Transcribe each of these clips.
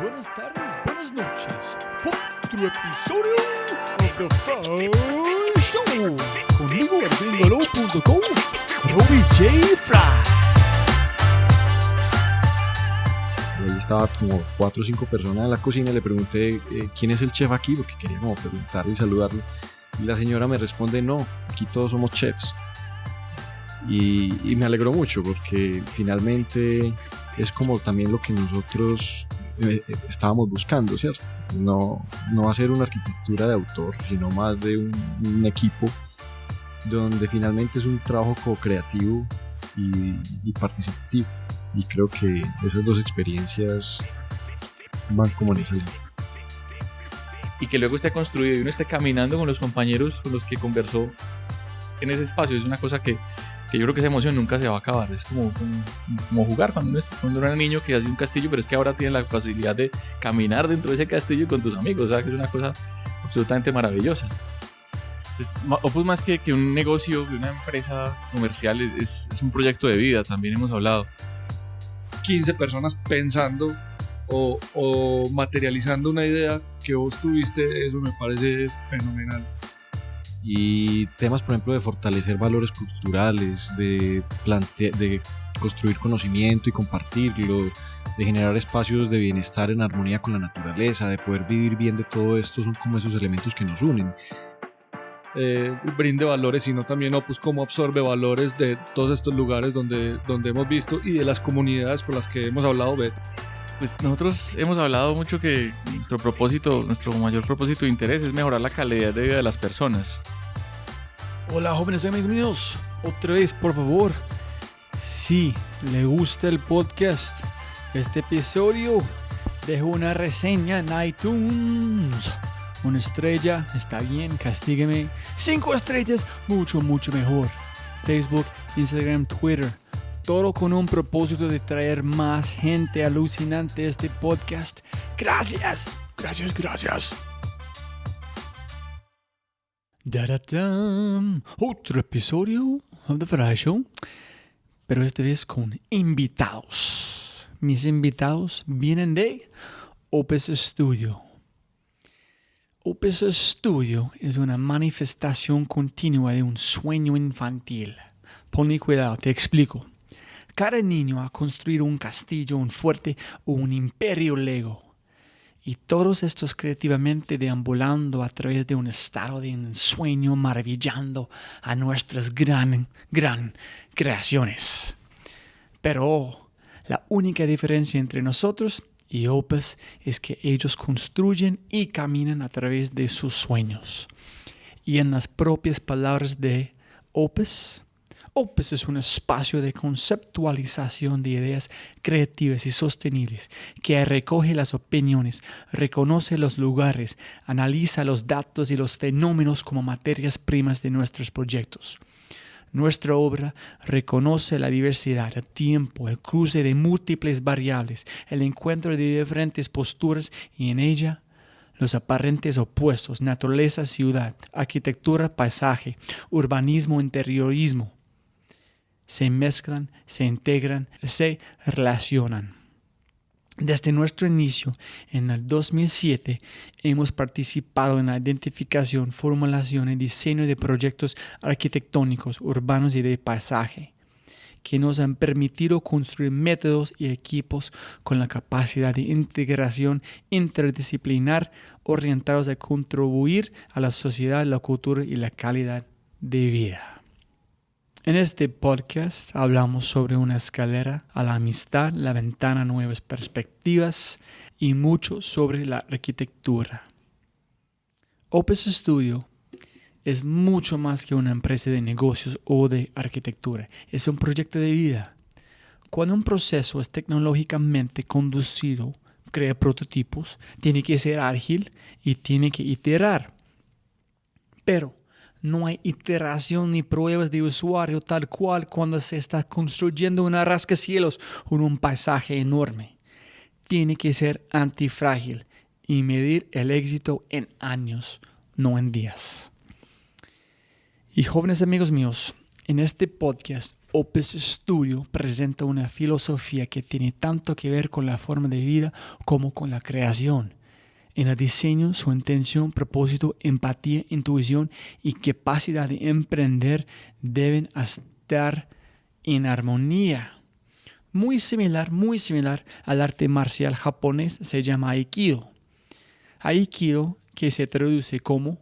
buenas tardes, buenas noches. Otro episodio of The Fry Show. Conmigo en gringolo.com, Robbie J. Fry. Ahí estaba como 4 o 5 personas en la cocina y le pregunté ¿quién es el chef aquí? Porque quería como preguntarle y saludarlo. Y la señora me responde, no, aquí todos somos chefs. Y me alegró mucho porque finalmente es como también lo que nosotros estábamos buscando, ¿cierto? No hacer una arquitectura de autor, sino más de un equipo donde finalmente es un trabajo co-creativo y participativo. Y creo que esas dos experiencias van como en esa línea. Y que luego esté construido y uno esté caminando con los compañeros con los que conversó en ese espacio. Es una cosa que yo creo que esa emoción nunca se va a acabar. Es como jugar cuando uno era niño que hacía un castillo, pero es que ahora tiene la facilidad de caminar dentro de ese castillo con tus amigos. O sea, que es una cosa absolutamente maravillosa. Opus, más que un negocio, que una empresa comercial, es un proyecto de vida, también hemos hablado. 15 personas pensando o materializando una idea que vos tuviste, eso me parece fenomenal. Y temas, por ejemplo, de fortalecer valores culturales, de construir conocimiento y compartirlo, de generar espacios de bienestar en armonía con la naturaleza, de poder vivir bien de todo esto, son como esos elementos que nos unen. Brinde valores, sino también Opus cómo absorbe valores de todos estos lugares donde hemos visto y de las comunidades con las que hemos hablado, Beto. Pues nosotros hemos hablado mucho que nuestro mayor propósito de interés es mejorar la calidad de vida de las personas. Hola jóvenes amigos míos, otra vez por favor, si le gusta el podcast, este episodio, dejo una reseña en iTunes. 1 estrella, está bien, castígueme. 5 estrellas, mucho mejor. Facebook, Instagram, Twitter, todo con un propósito de traer más gente alucinante a este podcast. Gracias. Otro episodio of The Fry Show, pero esta vez con invitados. Mis invitados vienen de Opus Studio. Opus Studio es una manifestación continua de un sueño infantil. Ponle cuidado, te explico. Cada niño ha construido un castillo, un fuerte o un imperio Lego. Y todos estos creativamente deambulando a través de un estado de ensueño, maravillando a nuestras gran creaciones. Pero la única diferencia entre nosotros y Opus es que ellos construyen y caminan a través de sus sueños. Y en las propias palabras de Opus es un espacio de conceptualización de ideas creativas y sostenibles que recoge las opiniones, reconoce los lugares, analiza los datos y los fenómenos como materias primas de nuestros proyectos. Nuestra obra reconoce la diversidad, el tiempo, el cruce de múltiples variables, el encuentro de diferentes posturas y en ella los aparentes opuestos, naturaleza, ciudad, arquitectura, paisaje, urbanismo, interiorismo. Se mezclan, se integran, se relacionan. Desde nuestro inicio, en el 2007, hemos participado en la identificación, formulación y diseño de proyectos arquitectónicos, urbanos y de paisaje, que nos han permitido construir métodos y equipos con la capacidad de integración interdisciplinar orientados a contribuir a la sociedad, la cultura y la calidad de vida. En este podcast hablamos sobre una escalera a la amistad, la ventana a nuevas perspectivas y mucho sobre la arquitectura. Opus Studio es mucho más que una empresa de negocios o de arquitectura. Es un proyecto de vida. Cuando un proceso es tecnológicamente conducido, crea prototipos, tiene que ser ágil y tiene que iterar. Pero no hay iteración ni pruebas de usuario tal cual cuando se está construyendo una rascacielos o un paisaje enorme. Tiene que ser antifrágil y medir el éxito en años, no en días. Y jóvenes amigos míos, en este podcast Opus Studio presenta una filosofía que tiene tanto que ver con la forma de vida como con la creación. En el diseño, su intención, propósito, empatía, intuición y capacidad de emprender deben estar en armonía. Muy similar al arte marcial japonés, se llama Aikido. Aikido, que se traduce como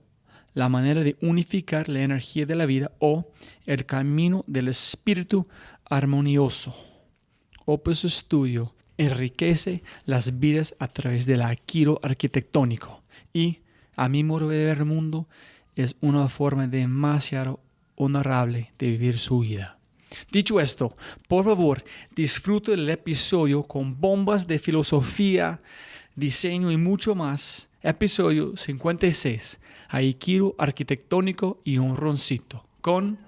la manera de unificar la energía de la vida o el camino del espíritu armonioso. Opus Studio enriquece las vidas a través del Aikido arquitectónico y, a mi modo de ver el mundo, es una forma demasiado honorable de vivir su vida. Dicho esto, por favor, disfrute el episodio con bombas de filosofía, diseño y mucho más. Episodio 56, Aikido arquitectónico y un roncito, con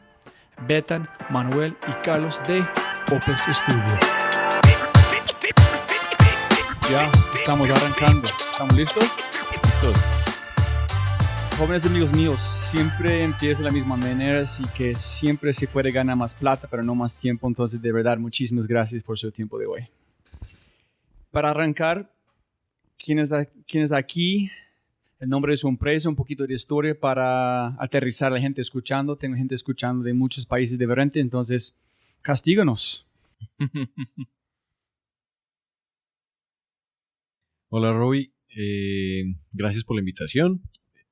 Betan, Manuel y Carlos de Opus Studio. Ya, estamos arrancando. ¿Estamos listos? Listos. Jóvenes amigos míos, siempre empieza de la misma manera, así que siempre se puede ganar más plata, pero no más tiempo. Entonces, de verdad, muchísimas gracias por su tiempo de hoy. Para arrancar, ¿quién está aquí? El nombre de su empresa, un poquito de historia para aterrizar a la gente escuchando. Tengo gente escuchando de muchos países diferentes, entonces, castíganos. Hola Roby, gracias por la invitación.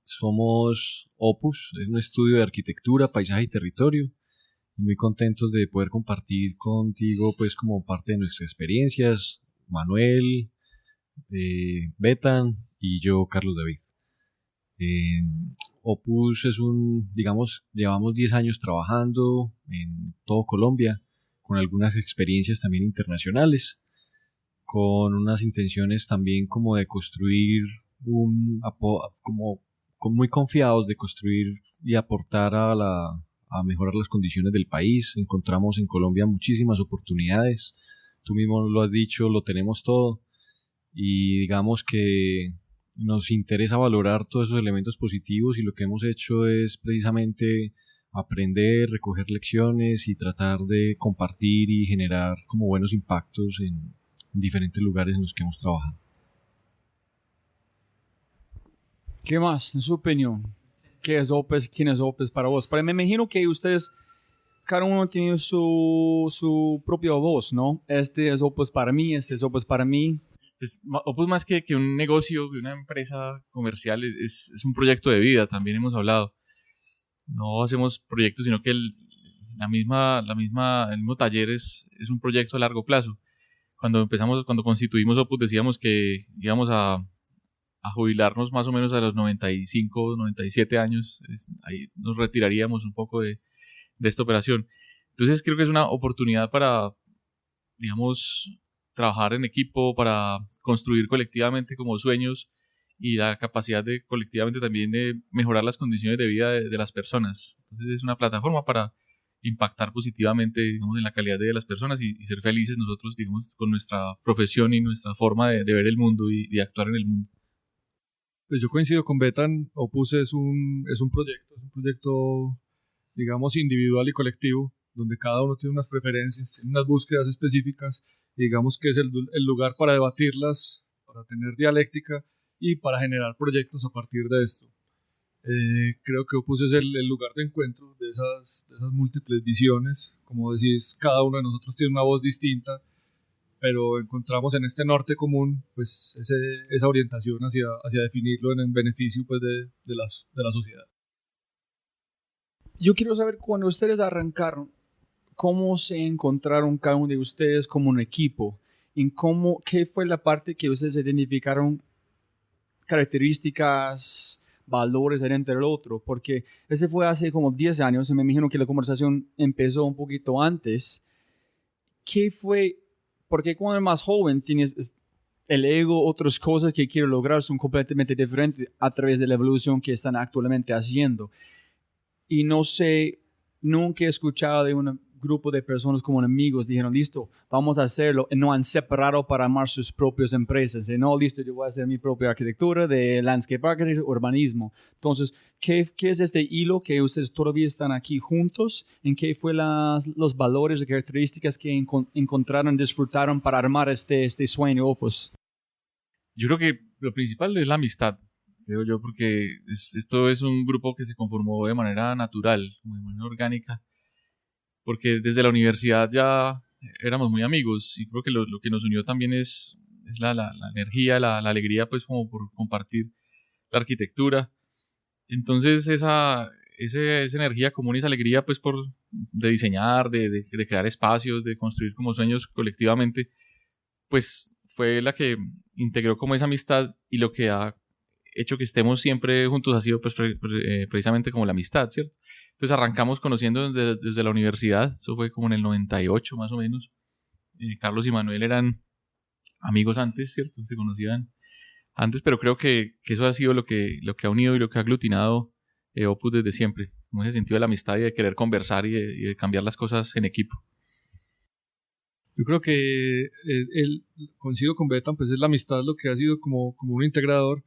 Somos Opus, es un estudio de arquitectura, paisaje y territorio. Muy contentos de poder compartir contigo pues como parte de nuestras experiencias, Manuel, Betan y yo, Carlos David. Opus es llevamos 10 años trabajando en todo Colombia, con algunas experiencias también internacionales, con unas intenciones también como de construir muy confiados de construir y aportar a mejorar las condiciones del país. Encontramos en Colombia muchísimas oportunidades, tú mismo lo has dicho, lo tenemos todo y digamos que nos interesa valorar todos esos elementos positivos y lo que hemos hecho es precisamente aprender, recoger lecciones y tratar de compartir y generar como buenos impactos en diferentes lugares en los que hemos trabajado. ¿Qué más, en su opinión? ¿Qué es Opus? ¿Quién es Opus para vos? Pero me imagino que ustedes, cada uno tiene su propia voz, ¿no? Este es Opus para mí, este es Opus para mí. Pues, Opus más que un negocio, que una empresa comercial, es un proyecto de vida, también hemos hablado. No hacemos proyectos, sino que el mismo taller es un proyecto a largo plazo. Cuando constituimos Opus decíamos que íbamos a jubilarnos más o menos a los 95, 97 años. Ahí nos retiraríamos un poco de esta operación. Entonces creo que es una oportunidad para, digamos, trabajar en equipo, para construir colectivamente como sueños y la capacidad de colectivamente también de mejorar las condiciones de vida de las personas. Entonces es una plataforma para impactar positivamente, digamos, en la calidad de vida de las personas y ser felices nosotros, digamos, con nuestra profesión y nuestra forma de ver el mundo y de actuar en el mundo. Pues yo coincido con Betan. Opus es un proyecto, digamos, individual y colectivo, donde cada uno tiene unas preferencias, tiene unas búsquedas específicas, y digamos que es el lugar para debatirlas, para tener dialéctica y para generar proyectos a partir de esto. Creo que Opus es el lugar de encuentro de esas múltiples visiones. Como decís, cada uno de nosotros tiene una voz distinta, pero encontramos en este norte común pues esa orientación hacia definirlo en beneficio pues, de la sociedad. Yo quiero saber, cuando ustedes arrancaron, ¿cómo se encontraron cada uno de ustedes como un equipo? ¿Qué fue la parte que ustedes identificaron, características, valores dentro del otro? Porque ese fue hace como 10 años y me imagino que la conversación empezó un poquito antes. ¿Qué fue? Porque cuando eres más joven tienes el ego, otras cosas que quiero lograr son completamente diferentes a través de la evolución que están actualmente haciendo. Y no sé, nunca he escuchado grupo de personas como amigos dijeron, listo, vamos a hacerlo, y no han separado para armar sus propias empresas, y no, listo, yo voy a hacer mi propia arquitectura de landscape architecture, urbanismo. Entonces, ¿qué es este hilo que ustedes todavía están aquí juntos? ¿En qué fue los valores y características que encontraron, disfrutaron para armar este sueño Opus? Yo creo que lo principal es la amistad, creo yo, porque esto es un grupo que se conformó de manera natural, de manera orgánica, porque desde la universidad ya éramos muy amigos y creo que lo que nos unió también es la energía, la alegría, pues como por compartir la arquitectura. Entonces esa energía común y esa alegría pues de diseñar, de crear espacios, de construir como sueños colectivamente, pues fue la que integró como esa amistad, y lo que ha hecho que estemos siempre juntos ha sido pues precisamente como la amistad, ¿cierto? Entonces arrancamos conociendo desde la universidad, eso fue como en el 98 más o menos. Carlos y Manuel eran amigos antes, ¿cierto? Se conocían antes, pero creo que eso ha sido lo que ha unido y lo que ha aglutinado Opus desde siempre, como ese sentido de la amistad y de querer conversar y de cambiar las cosas en equipo. Yo creo que coincido con Betan, pues es la amistad lo que ha sido como un integrador,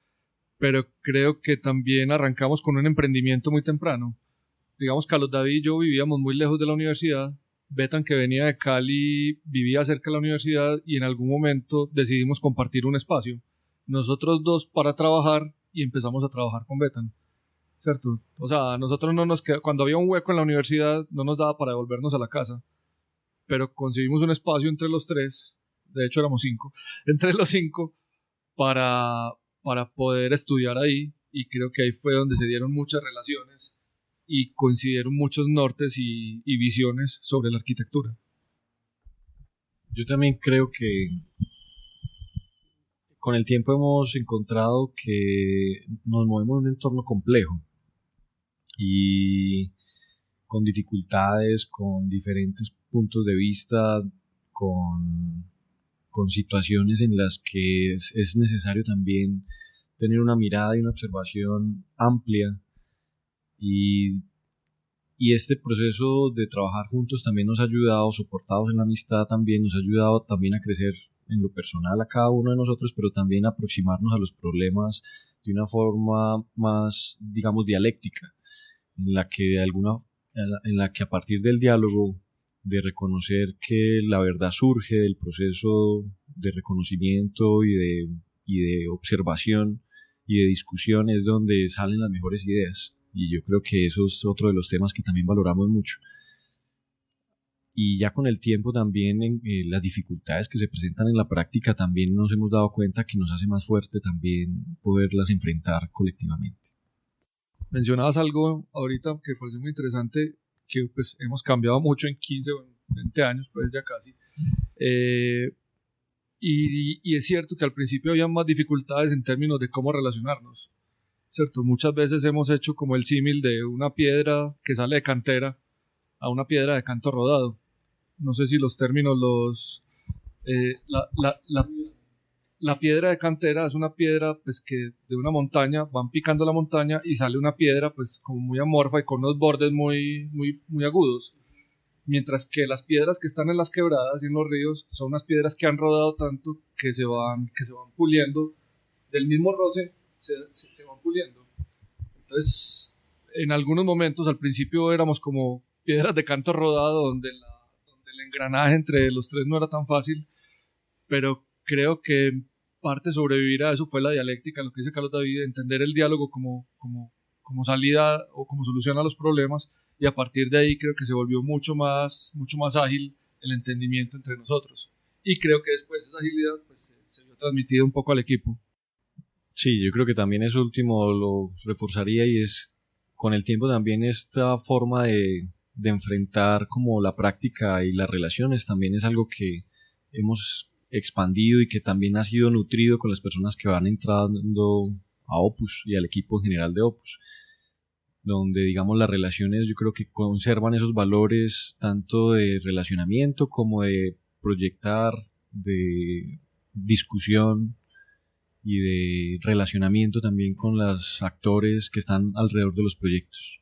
pero creo que también arrancamos con un emprendimiento muy temprano. Digamos, Carlos David y yo vivíamos muy lejos de la universidad. Betan, que venía de Cali, vivía cerca de la universidad, y en algún momento decidimos compartir un espacio. Nosotros dos para trabajar, y empezamos a trabajar con Betan, ¿cierto? O sea, nosotros cuando había un hueco en la universidad no nos daba para devolvernos a la casa, pero conseguimos un espacio entre los tres, de hecho éramos 5, entre los 5 para poder estudiar ahí, y creo que ahí fue donde se dieron muchas relaciones y coincidieron muchos nortes y visiones sobre la arquitectura. Yo también creo que con el tiempo hemos encontrado que nos movemos en un entorno complejo y con dificultades, con diferentes puntos de vista, con situaciones en las que es necesario también tener una mirada y una observación amplia, y este proceso de trabajar juntos también nos ha ayudado, soportados en la amistad también, nos ha ayudado también a crecer en lo personal a cada uno de nosotros, pero también a aproximarnos a los problemas de una forma más, digamos, dialéctica, en la que a partir del diálogo, de reconocer que la verdad surge del proceso de reconocimiento y de observación y de discusión, es donde salen las mejores ideas. Y yo creo que eso es otro de los temas que también valoramos mucho. Y ya con el tiempo también las dificultades que se presentan en la práctica también nos hemos dado cuenta que nos hace más fuerte también poderlas enfrentar colectivamente. Mencionabas algo ahorita que parece muy interesante, que pues hemos cambiado mucho en 15 o 20 años, pues ya casi. Y es cierto que al principio había más dificultades en términos de cómo relacionarnos, ¿cierto? Muchas veces hemos hecho como el símil de una piedra que sale de cantera a una piedra de canto rodado. No sé si los términos la piedra de cantera es una piedra pues que de una montaña van picando la montaña y sale una piedra pues como muy amorfa y con unos bordes muy agudos, mientras que las piedras que están en las quebradas y en los ríos son unas piedras que han rodado tanto que se van puliendo, del mismo roce se van puliendo. Entonces en algunos momentos al principio éramos como piedras de canto rodado donde el engranaje entre los tres no era tan fácil, pero creo que parte de sobrevivir a eso fue la dialéctica, lo que dice Carlos David, entender el diálogo como salida o como solución a los problemas, y a partir de ahí creo que se volvió mucho más ágil el entendimiento entre nosotros, y creo que después esa agilidad pues, se vio transmitida un poco al equipo. Sí, yo creo que también eso último lo reforzaría, y es con el tiempo también esta forma de enfrentar como la práctica y las relaciones también es algo que hemos expandido y que también ha sido nutrido con las personas que van entrando a Opus y al equipo en general de Opus, donde digamos las relaciones yo creo que conservan esos valores tanto de relacionamiento como de proyectar, de discusión y de relacionamiento también con los actores que están alrededor de los proyectos.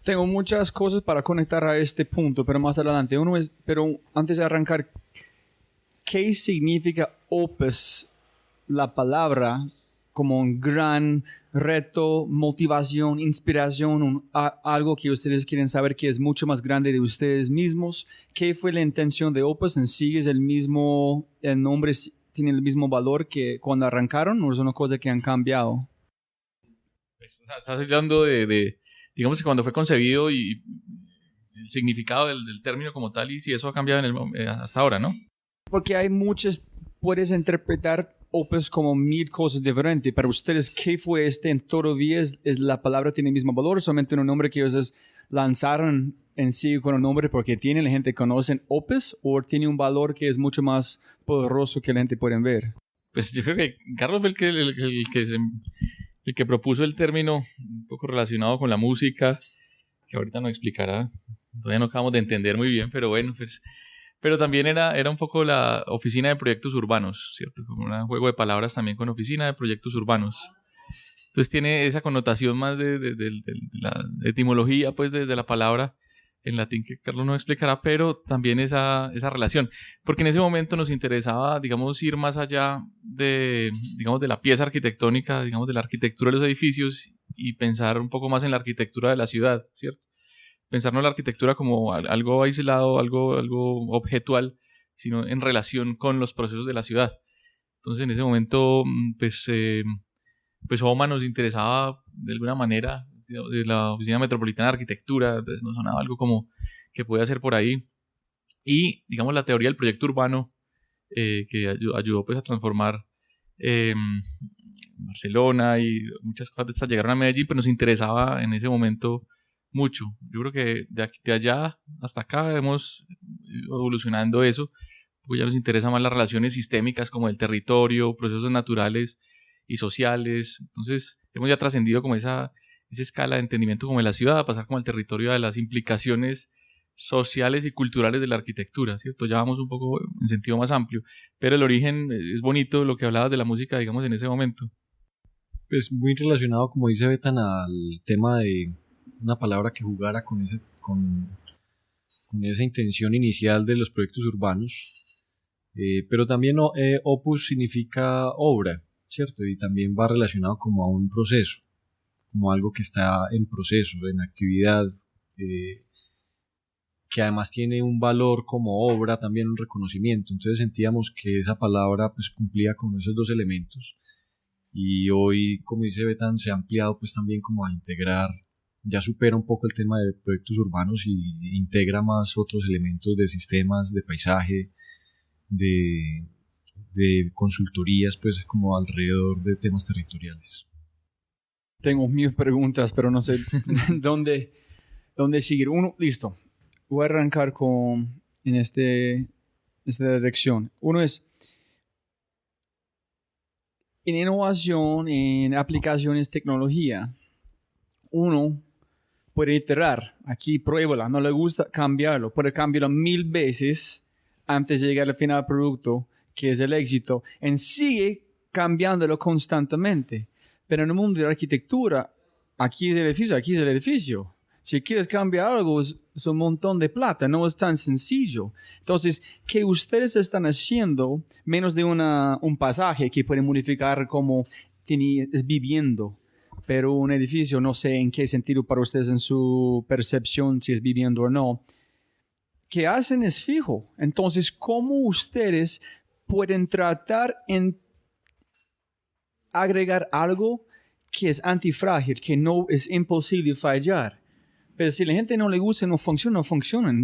Tengo muchas cosas para conectar a este punto, pero más adelante. Pero antes de arrancar, ¿qué significa Opus, la palabra, como un gran reto, motivación, inspiración, algo que ustedes quieren saber que es mucho más grande de ustedes mismos? ¿Qué fue la intención de Opus? ¿En sí es el nombre tiene el mismo valor que cuando arrancaron o es una cosa que han cambiado? Estás hablando digamos que cuando fue concebido y el significado del término como tal, y si eso ha cambiado hasta ahora, ¿no? Porque hay puedes interpretar Opus como 1000 cosas diferentes. Para ustedes, ¿qué fue todavía es la palabra tiene el mismo valor? ¿Solamente un nombre que ellos lanzaron en sí con un nombre porque la gente conoce Opus, o tiene un valor que es mucho más poderoso que la gente puede ver? Pues yo creo que Carlos fue el que propuso el término un poco relacionado con la música, que ahorita nos explicará. Todavía no acabamos de entender muy bien, pero bueno, pues, pero también era un poco la oficina de proyectos urbanos, ¿cierto? Como un juego de palabras también con oficina de proyectos urbanos. Entonces tiene esa connotación más de la etimología, pues, de la palabra en latín, que Carlos nos explicará, pero también esa relación. Porque en ese momento nos interesaba, digamos, ir más allá digamos, de la pieza arquitectónica, digamos, de la arquitectura de los edificios, y pensar un poco más en la arquitectura de la ciudad, ¿cierto? Pensar no la arquitectura como algo aislado, algo objetual, sino en relación con los procesos de la ciudad. Entonces, en ese momento, pues OMA nos interesaba de alguna manera, de la Oficina Metropolitana de Arquitectura, pues nos sonaba algo como que puede hacer por ahí. Y, digamos, la teoría del proyecto urbano, que ayudó pues a transformar Barcelona, y muchas cosas de estas llegaron a Medellín, pero nos interesaba en ese momento mucho. Yo creo que de allá hasta acá hemos ido evolucionando eso, porque ya nos interesa más las relaciones sistémicas como el territorio, procesos naturales y sociales. Entonces hemos ya trascendido como esa escala de entendimiento como de la ciudad, a pasar como al territorio de las implicaciones sociales y culturales de la arquitectura, ¿cierto? Ya vamos un poco en sentido más amplio, pero el origen es bonito, lo que hablabas de la música, digamos, en ese momento. Pues muy relacionado, como dice Betan, al tema de una palabra que jugara con esa intención inicial de los proyectos urbanos, pero también opus significa obra, ¿cierto? Y también va relacionado como a un proceso, como algo que está en proceso, en actividad, que además tiene un valor como obra, también un reconocimiento. Entonces sentíamos que esa palabra pues cumplía con esos dos elementos, y hoy, como dice Betan, se ha ampliado pues también como a integrar, ya supera un poco el tema de proyectos urbanos y integra más otros elementos de sistemas, de paisaje, de consultorías, pues como alrededor de temas territoriales. Tengo 1000 preguntas, pero no sé dónde seguir. Listo. Voy a arrancar en esta dirección. Uno es en innovación, en aplicaciones, tecnología. Uno puede iterar. Aquí pruébala. No le gusta, cambiarlo. Puede cambiarlo 1000 veces antes de llegar al final del producto, que es el éxito. Y sigue cambiándolo constantemente. Pero en el mundo de la arquitectura, aquí es el edificio, aquí es el edificio. Si quieres cambiar algo, es un montón de plata, no es tan sencillo. Entonces, ¿qué ustedes están haciendo? Menos de un pasaje que pueden modificar como es viviendo. Pero un edificio, no sé en qué sentido para ustedes en su percepción, si es viviendo o no. ¿Qué hacen es fijo? Entonces, ¿cómo ustedes pueden tratar en agregar algo que es antifrágil, que no es imposible fallar? Pero si a la gente no le gusta, no funciona,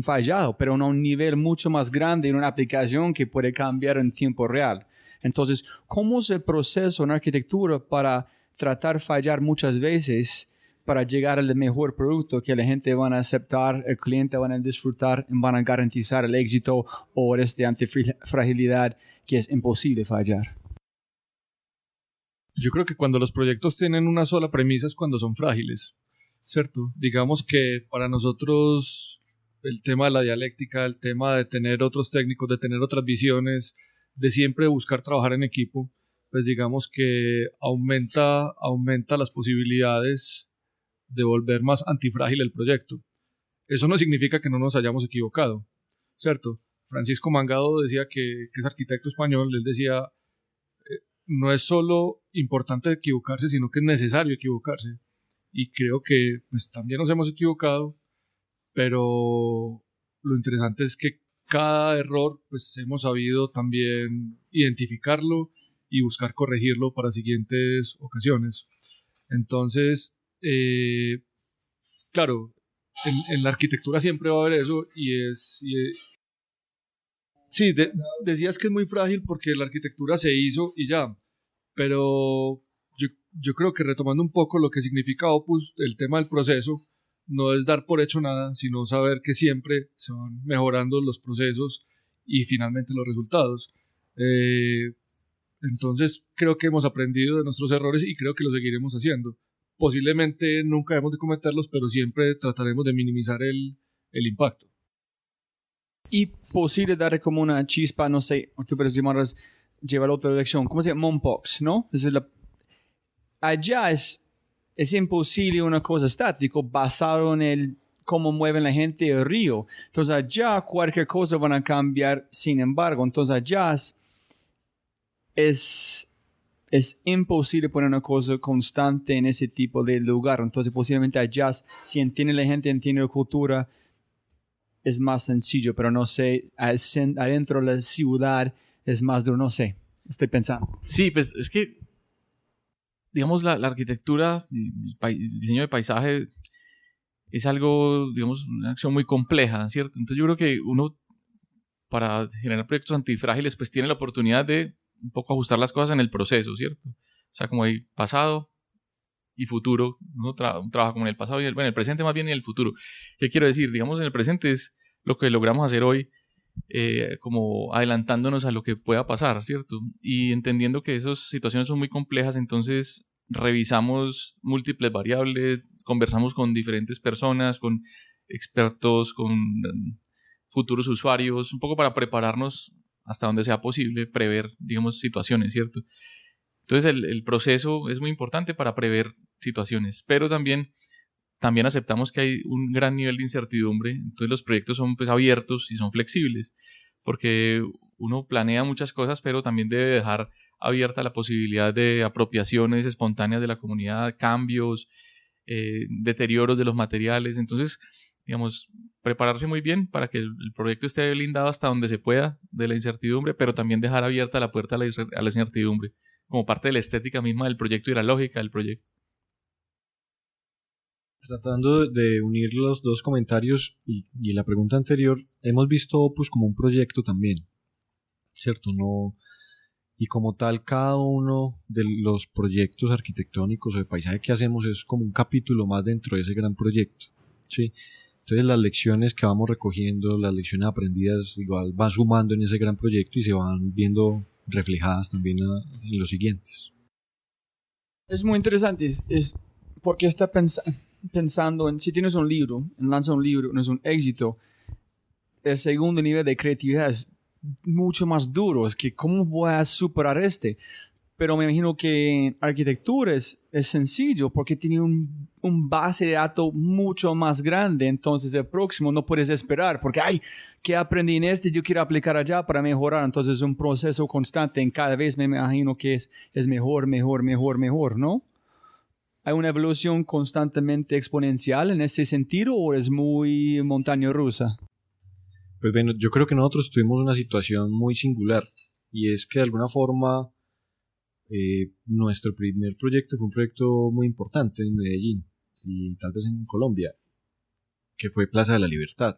fallado, pero a un nivel mucho más grande en una aplicación que puede cambiar en tiempo real. Entonces, ¿cómo es el proceso en arquitectura para tratar fallar muchas veces para llegar al mejor producto que la gente van a aceptar, el cliente van a disfrutar, van a garantizar el éxito o de antifragilidad que es imposible fallar? Yo creo que cuando los proyectos tienen una sola premisa es cuando son frágiles, ¿cierto? Digamos que para nosotros el tema de la dialéctica, el tema de tener otros técnicos, de tener otras visiones, de siempre buscar trabajar en equipo, pues digamos que aumenta las posibilidades de volver más antifrágil el proyecto. Eso no significa que no nos hayamos equivocado, ¿cierto? Francisco Mangado decía que es arquitecto español, él decía, no es solo importante equivocarse, sino que es necesario equivocarse. Y creo que pues, también nos hemos equivocado, pero lo interesante es que cada error pues, hemos sabido también identificarlo y buscar corregirlo para siguientes ocasiones. Entonces, claro, en la arquitectura siempre va a haber eso sí, decías que es muy frágil porque la arquitectura se hizo y ya, pero yo creo que retomando un poco lo que significa Opus, el tema del proceso, no es dar por hecho nada, sino saber que siempre se van mejorando los procesos y finalmente los resultados. Entonces creo que hemos aprendido de nuestros errores y creo que lo seguiremos haciendo. Posiblemente nunca debemos de cometerlos, pero siempre trataremos de minimizar el impacto. Y posible dar como una chispa, no sé, tú puedes llevar a otra dirección. ¿Cómo se llama? Mompox, ¿no? Allá es imposible una cosa estática basado en el cómo mueven la gente el río. Entonces allá cualquier cosa van a cambiar, sin embargo. Entonces allá es imposible poner una cosa constante en ese tipo de lugar. Entonces posiblemente allá, si entiende la gente, entiende la cultura, es más sencillo, pero no sé, adentro de la ciudad es más duro, no sé, estoy pensando. Sí, pues es que, digamos, la arquitectura, el diseño de paisaje es algo, digamos, una acción muy compleja, ¿cierto? Entonces yo creo que uno, para generar proyectos antifrágiles, pues tiene la oportunidad de un poco ajustar las cosas en el proceso, ¿cierto? O sea, como hay pasado y futuro, uno trabaja como en el pasado y en el presente más bien y en el futuro. ¿Qué quiero decir? Digamos, en el presente es lo que logramos hacer hoy, como adelantándonos a lo que pueda pasar, ¿cierto? Y entendiendo que esas situaciones son muy complejas, entonces revisamos múltiples variables, conversamos con diferentes personas, con expertos, con futuros usuarios, un poco para prepararnos hasta donde sea posible, prever, digamos, situaciones, ¿cierto? Entonces el proceso es muy importante para prever situaciones, pero también aceptamos que hay un gran nivel de incertidumbre, entonces los proyectos son pues abiertos y son flexibles, porque uno planea muchas cosas, pero también debe dejar abierta la posibilidad de apropiaciones espontáneas de la comunidad, cambios, deterioros de los materiales. Entonces, digamos, prepararse muy bien para que el proyecto esté blindado hasta donde se pueda de la incertidumbre, pero también dejar abierta la puerta a la incertidumbre, como parte de la estética misma del proyecto y la lógica del proyecto. Tratando de unir los dos comentarios y la pregunta anterior, hemos visto Opus como un proyecto también, ¿cierto? No, y como tal, cada uno de los proyectos arquitectónicos o de paisaje que hacemos es como un capítulo más dentro de ese gran proyecto, ¿sí? Entonces las lecciones que vamos recogiendo, las lecciones aprendidas igual van sumando en ese gran proyecto y se van viendo reflejadas también en los siguientes. Es muy interesante, es porque está pensando en, si tienes un libro, lanza un libro, no es un éxito, el segundo nivel de creatividad es mucho más duro, es que ¿cómo voy a superar este? Pero me imagino que en arquitectura es sencillo porque tiene un base de datos mucho más grande, entonces el próximo no puedes esperar porque, ¿qué aprendí en este? Yo quiero aplicar allá para mejorar, entonces es un proceso constante, en cada vez me imagino que es mejor, ¿no? ¿Hay una evolución constantemente exponencial en ese sentido o es muy montaña rusa? Pues bueno, yo creo que nosotros tuvimos una situación muy singular y es que de alguna forma nuestro primer proyecto fue un proyecto muy importante en Medellín y tal vez en Colombia, que fue Plaza de la Libertad.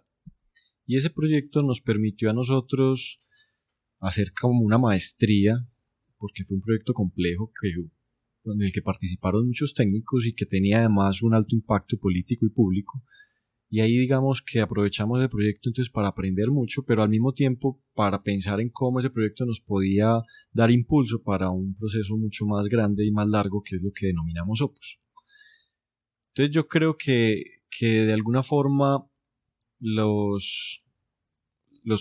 Y ese proyecto nos permitió a nosotros hacer como una maestría, porque fue un proyecto complejo en el que participaron muchos técnicos y que tenía además un alto impacto político y público. Y ahí digamos que aprovechamos el proyecto entonces para aprender mucho, pero al mismo tiempo para pensar en cómo ese proyecto nos podía dar impulso para un proceso mucho más grande y más largo, que es lo que denominamos Opus. Entonces yo creo que de alguna forma los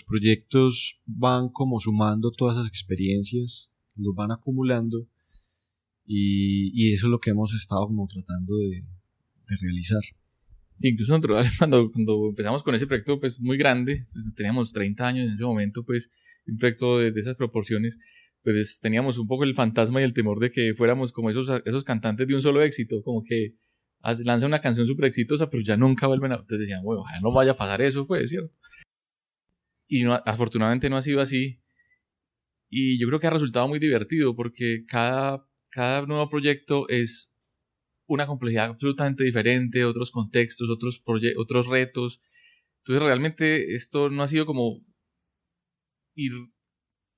proyectos van como sumando todas esas experiencias, los van acumulando y eso es lo que hemos estado como tratando de realizar. Sí, incluso nosotros cuando empezamos con ese proyecto pues muy grande, pues teníamos 30 años en ese momento, pues un proyecto de esas proporciones, pues teníamos un poco el fantasma y el temor de que fuéramos como esos cantantes de un solo éxito, como que lanzan una canción súper exitosa pero ya nunca vuelven a... Entonces decían, bueno, ojalá no vaya a pasar eso, pues, ¿cierto? Y no, afortunadamente no ha sido así, y yo creo que ha resultado muy divertido porque cada nuevo proyecto es una complejidad absolutamente diferente, otros contextos, otros retos. Entonces realmente esto no ha sido como ir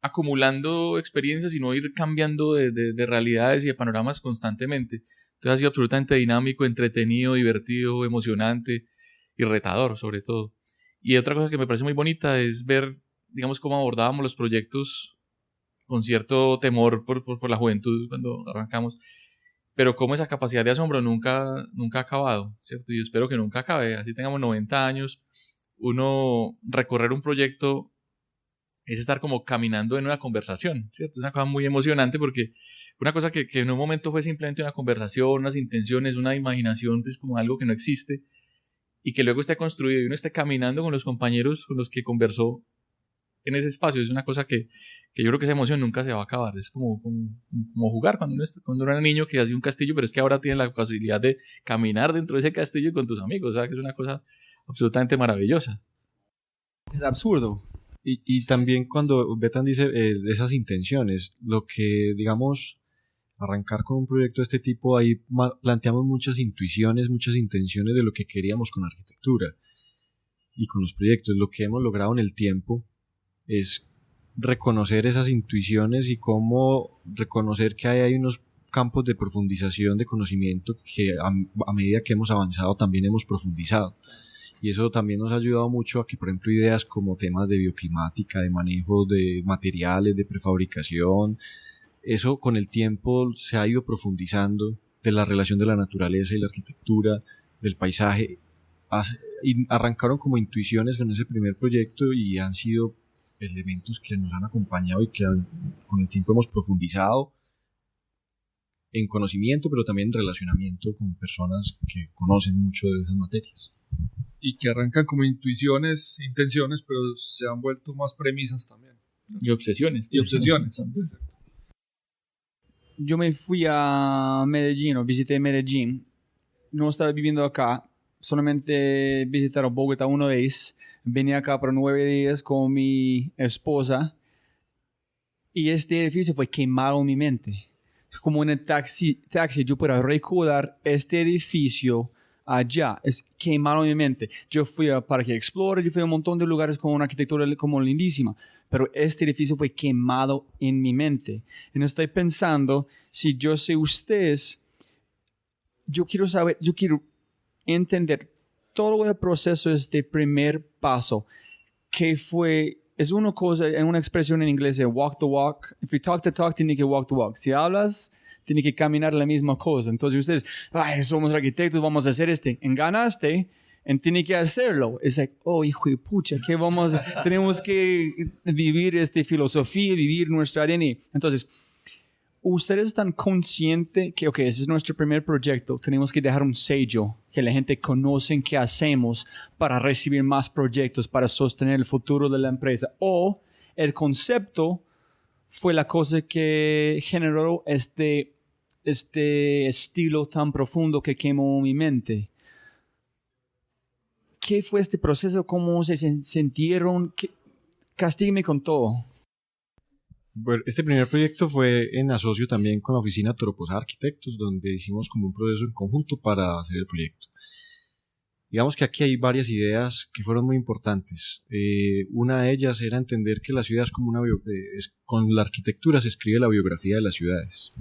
acumulando experiencias, sino ir cambiando de realidades y de panoramas constantemente. Entonces ha sido absolutamente dinámico, entretenido, divertido, emocionante y retador sobre todo. Y otra cosa que me parece muy bonita es ver, digamos, cómo abordábamos los proyectos con cierto temor por la juventud cuando arrancamos, pero como esa capacidad de asombro nunca ha acabado, ¿cierto? Y yo espero que nunca acabe, así tengamos 90 años, uno recorrer un proyecto es estar como caminando en una conversación, ¿cierto? Es una cosa muy emocionante porque una cosa que en un momento fue simplemente una conversación, unas intenciones, una imaginación, pues como algo que no existe, y que luego esté construido y uno esté caminando con los compañeros con los que conversó en ese espacio, es una cosa que yo creo que esa emoción nunca se va a acabar. Es como jugar cuando uno era niño que hacía un castillo, pero es que ahora tienes la posibilidad de caminar dentro de ese castillo con tus amigos, o sea que es una cosa absolutamente maravillosa. Es absurdo. Y también cuando Betan dice esas intenciones, lo que, digamos, arrancar con un proyecto de este tipo, ahí planteamos muchas intuiciones, muchas intenciones de lo que queríamos con la arquitectura y con los proyectos. Lo que hemos logrado en el tiempo es reconocer esas intuiciones y cómo reconocer que hay unos campos de profundización de conocimiento que a medida que hemos avanzado también hemos profundizado. Y eso también nos ha ayudado mucho a que, por ejemplo, ideas como temas de bioclimática, de manejo de materiales, de prefabricación, eso con el tiempo se ha ido profundizando, de la relación de la naturaleza y la arquitectura, del paisaje. Y arrancaron como intuiciones con ese primer proyecto y han sido elementos que nos han acompañado y que con el tiempo hemos profundizado en conocimiento, pero también en relacionamiento con personas que conocen mucho de esas materias. Y que arrancan como intuiciones, intenciones, pero se han vuelto más premisas también. Y obsesiones. Y obsesiones. Yo me fui a Medellín, o visité Medellín. No estaba viviendo acá, solamente visitaron Bogotá una vez. Venía acá por 9 días con mi esposa y este edificio fue quemado en mi mente. Es como en el taxi yo puedo recordar este edificio allá, es quemado en mi mente. Yo fui a Parque Explorer, yo fui a un montón de lugares con una arquitectura como lindísima, pero este edificio fue quemado en mi mente. Y no estoy pensando, si yo sé ustedes, yo quiero entender todo el proceso es de primer paso, que fue, es una cosa, en una expresión en inglés de walk the walk. If you talk the talk, tiene que walk the walk. Si hablas, tiene que caminar la misma cosa. Entonces ustedes, somos arquitectos, vamos a hacer ganaste, y tiene que hacerlo. Es like, oh, hijo de pucha, ¿qué vamos a, tenemos que vivir esta filosofía, vivir nuestra ADN. Entonces, ustedes están conscientes que, ese es nuestro primer proyecto, tenemos que dejar un sello, que la gente conoce qué hacemos para recibir más proyectos, para sostener el futuro de la empresa. O el concepto fue la cosa que generó este estilo tan profundo que quemó mi mente. ¿Qué fue este proceso? ¿Cómo se sintieron? Castígueme con todo. Bueno, este primer proyecto fue en asocio también con la oficina Toroposá Arquitectos, donde hicimos como un proceso en conjunto para hacer el proyecto. Digamos que aquí hay varias ideas que fueron muy importantes. Una de ellas era entender que la ciudad es como con la arquitectura se escribe la biografía de las ciudades.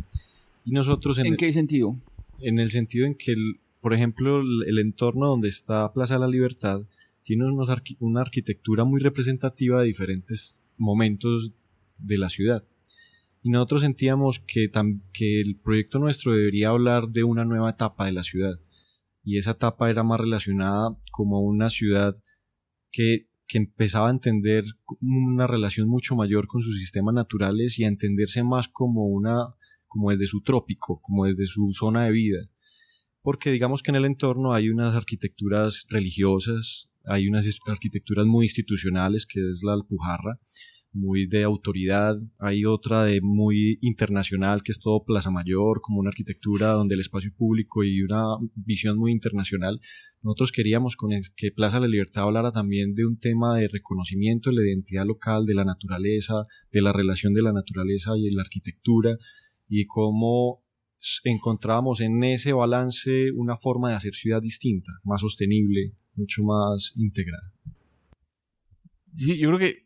Y nosotros ¿En qué sentido? En el sentido en que, por ejemplo, el entorno donde está Plaza de la Libertad tiene una arquitectura muy representativa de diferentes momentos de la ciudad. Y nosotros sentíamos que el proyecto nuestro debería hablar de una nueva etapa de la ciudad. Y esa etapa era más relacionada como una ciudad que empezaba a entender una relación mucho mayor con sus sistemas naturales y a entenderse más como desde su trópico, como desde su zona de vida. porque digamos que en el entorno hay unas arquitecturas religiosas, hay unas arquitecturas muy institucionales, que es la Alpujarra, muy de autoridad, hay otra de muy internacional, que es todo Plaza Mayor, como una arquitectura donde el espacio público y una visión muy internacional. Nosotros queríamos que Plaza de la Libertad hablara también de un tema de reconocimiento de la identidad local, de la naturaleza, de la relación de la naturaleza y la arquitectura, y cómo encontrábamos en ese balance una forma de hacer ciudad distinta, más sostenible, mucho más integrada. Sí, yo creo que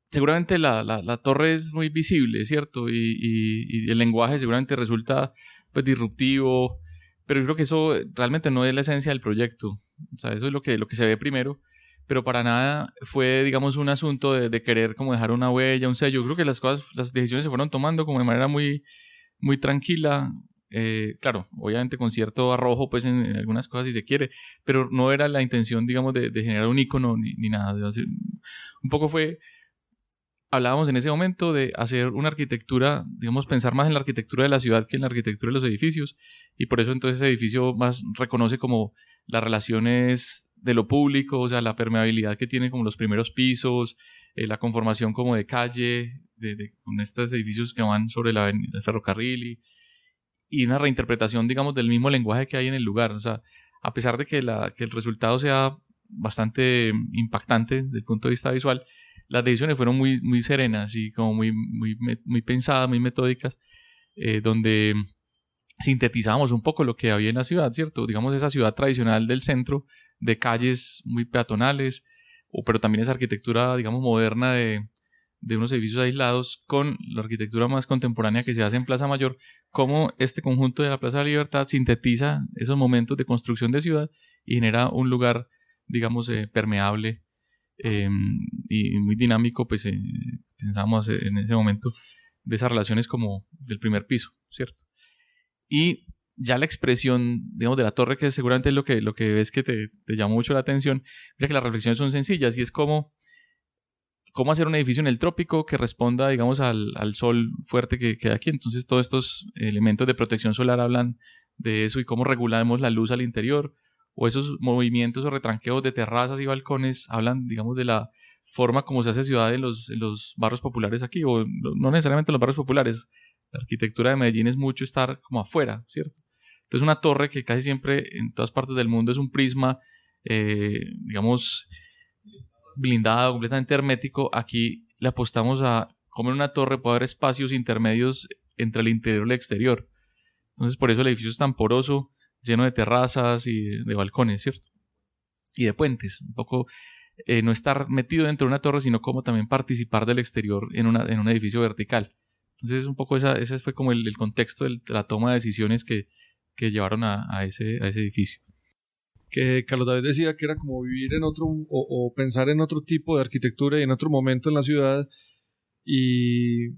seguramente la torre es muy visible, ¿cierto? Y el lenguaje seguramente resulta pues disruptivo, pero yo creo que eso realmente no es la esencia del proyecto. O sea, eso es lo que se ve primero, pero para nada fue, digamos, un asunto de querer como dejar una huella, un sello. Yo creo que las decisiones se fueron tomando como de manera muy, muy tranquila. Claro, obviamente con cierto arrojo pues en algunas cosas si se quiere, pero no era la intención, digamos, de generar un ícono ni nada. O sea, un poco hablábamos en ese momento de hacer una arquitectura, digamos, pensar más en la arquitectura de la ciudad que en la arquitectura de los edificios, y por eso entonces ese edificio más reconoce como las relaciones de lo público, o sea, la permeabilidad que tiene como los primeros pisos, la conformación como de calle, con estos edificios que van sobre el ferrocarril, y una reinterpretación, digamos, del mismo lenguaje que hay en el lugar. O sea, a pesar de que el resultado sea bastante impactante desde el punto de vista visual, las decisiones fueron muy, muy serenas y como muy, muy, muy pensadas, muy metódicas, donde sintetizamos un poco lo que había en la ciudad, ¿cierto? Digamos, esa ciudad tradicional del centro, de calles muy peatonales, pero también esa arquitectura, digamos, moderna de unos edificios aislados, con la arquitectura más contemporánea que se hace en Plaza Mayor, como este conjunto de la Plaza de la Libertad sintetiza esos momentos de construcción de ciudad y genera un lugar, digamos, permeable, y muy dinámico. Pues pensamos en ese momento de esas relaciones como del primer piso, ¿cierto? Y ya la expresión, digamos, de la torre, que seguramente es lo que ves que te llamó mucho la atención, mira que las reflexiones son sencillas, y es cómo hacer un edificio en el trópico que responda, digamos, al sol fuerte que hay aquí. Entonces todos estos elementos de protección solar hablan de eso, y cómo regulamos la luz al interior, o esos movimientos o retranqueos de terrazas y balcones hablan, digamos, de la forma como se hace ciudad en los barrios populares aquí, o no necesariamente en los barrios populares. La arquitectura de Medellín es mucho estar como afuera, ¿cierto? Entonces una torre que casi siempre en todas partes del mundo es un prisma, digamos, blindado, completamente hermético, aquí le apostamos a cómo en una torre puede haber espacios intermedios entre el interior y el exterior. Entonces por eso el edificio es tan poroso, lleno de terrazas y de balcones, ¿cierto? Y de puentes. Un poco no estar metido dentro de una torre, sino como también participar del exterior en un edificio vertical. Entonces un poco ese fue como el contexto de la toma de decisiones que llevaron a ese edificio. Que Carlos David decía que era como vivir en otro o pensar en otro tipo de arquitectura y en otro momento en la ciudad, y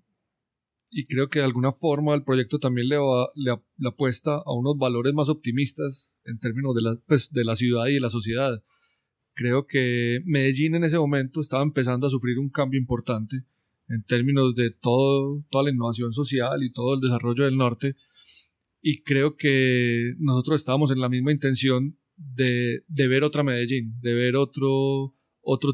creo que de alguna forma el proyecto también le apuesta a unos valores más optimistas en términos de la ciudad y de la sociedad. Creo que Medellín en ese momento estaba empezando a sufrir un cambio importante en términos de toda la innovación social y todo el desarrollo del norte, y creo que nosotros estábamos en la misma intención de ver otra Medellín, de ver otro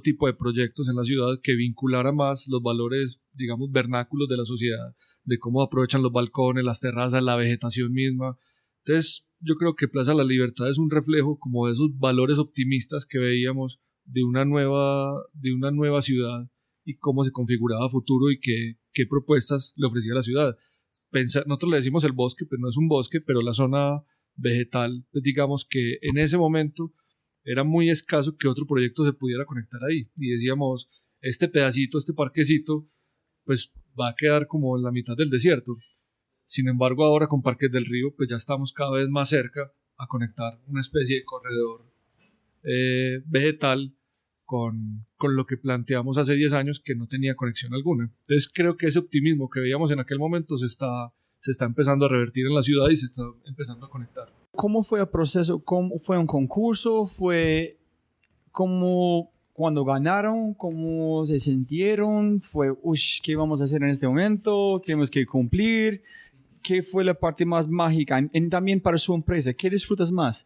tipo de proyectos en la ciudad que vinculara más los valores, digamos, vernáculos de la sociedad, de cómo aprovechan los balcones, las terrazas, la vegetación misma. Entonces yo creo que Plaza de la Libertad es un reflejo como de esos valores optimistas que veíamos de una nueva ciudad, y cómo se configuraba a futuro y qué propuestas le ofrecía la ciudad. Nosotros le decimos el bosque, pero no es un bosque, pero la zona vegetal, pues digamos que en ese momento era muy escaso que otro proyecto se pudiera conectar ahí, y decíamos, este pedacito, este parquecito, pues va a quedar como en la mitad del desierto. Sin embargo, ahora con Parques del Río, pues ya estamos cada vez más cerca a conectar una especie de corredor vegetal con lo que planteamos hace 10 años, que no tenía conexión alguna. Entonces creo que ese optimismo que veíamos en aquel momento se está empezando a revertir en la ciudad y se está empezando a conectar. ¿Cómo fue el proceso? ¿Cómo fue un concurso? ¿Fue como cuando ganaron? ¿Cómo se sintieron? ¿Fue, ¿qué vamos a hacer en este momento? ¿Tenemos que cumplir? ¿qué fue la parte más mágica? También para su empresa, ¿qué disfrutas más?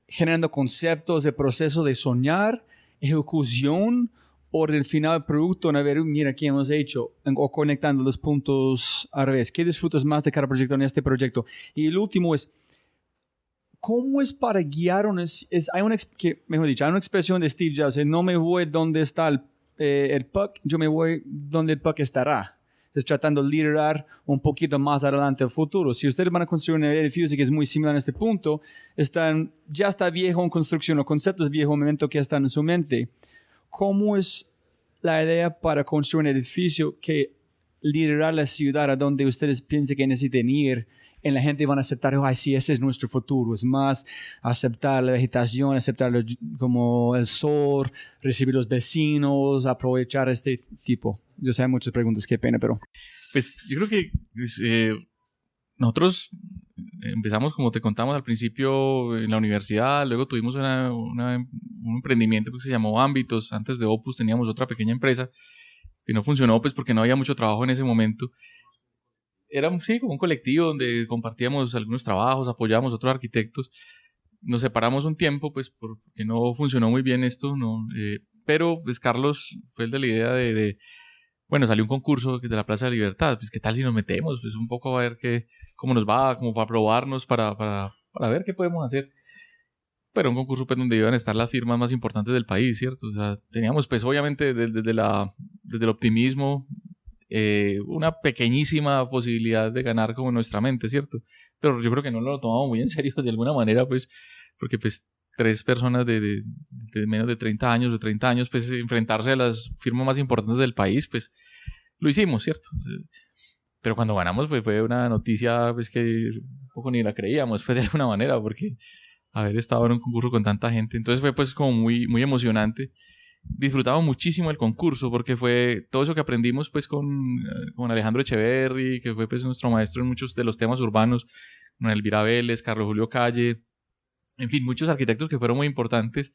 Generando conceptos, el proceso de soñar, ejecución, o del final del producto, a ver, mira qué hemos hecho, o conectando los puntos al revés. ¿Qué disfrutas más de cada proyecto en este proyecto? Y el último es, ¿cómo es para guiar? Mejor dicho, hay una expresión de Steve Jobs, no me voy donde está el puck, yo me voy donde el puck estará. Es tratando de liderar un poquito más adelante al futuro. Si ustedes van a construir un edificio que es muy similar en este punto, ya está viejo en construcción, los conceptos viejos en el momento que están en su mente. ¿Cómo es la idea para construir un edificio que liderar la ciudad a donde ustedes piensan que necesiten ir? Y la gente van a aceptar, ay, sí, ese es nuestro futuro. Es más, aceptar la vegetación, aceptar como el sol, recibir los vecinos, aprovechar este tipo. Yo sé, hay muchas preguntas, qué pena, pero... Pues yo creo que nosotros empezamos, como te contamos al principio, en la universidad. Luego tuvimos un emprendimiento que se llamó Ámbitos. Antes de Opus teníamos otra pequeña empresa que no funcionó pues porque no había mucho trabajo en ese momento. Era sí, como un colectivo donde compartíamos algunos trabajos, apoyábamos a otros arquitectos. Nos separamos un tiempo pues porque no funcionó muy bien esto, ¿no? Pero pues Carlos fue el de la idea bueno, salió un concurso de la Plaza de Libertad, pues qué tal si nos metemos, pues un poco a ver cómo nos va, como para probarnos, para ver qué podemos hacer. Pero un concurso pues donde iban a estar las firmas más importantes del país, ¿cierto? O sea, teníamos pues obviamente desde el optimismo una pequeñísima posibilidad de ganar como en nuestra mente, ¿cierto? Pero yo creo que no lo tomamos muy en serio de alguna manera, pues, porque pues 3 personas de menos de 30 años, de 30 años, pues enfrentarse a las firmas más importantes del país, pues lo hicimos, ¿cierto? Pero cuando ganamos fue una noticia pues que un poco ni la creíamos, pues de alguna manera, porque haber estado en un concurso con tanta gente, entonces fue pues como muy, muy emocionante. Disfrutamos muchísimo el concurso porque fue todo eso que aprendimos pues con Alejandro Echeverry, que fue pues nuestro maestro en muchos de los temas urbanos, con Elvira Vélez, Carlos Julio Calle, en fin, muchos arquitectos que fueron muy importantes.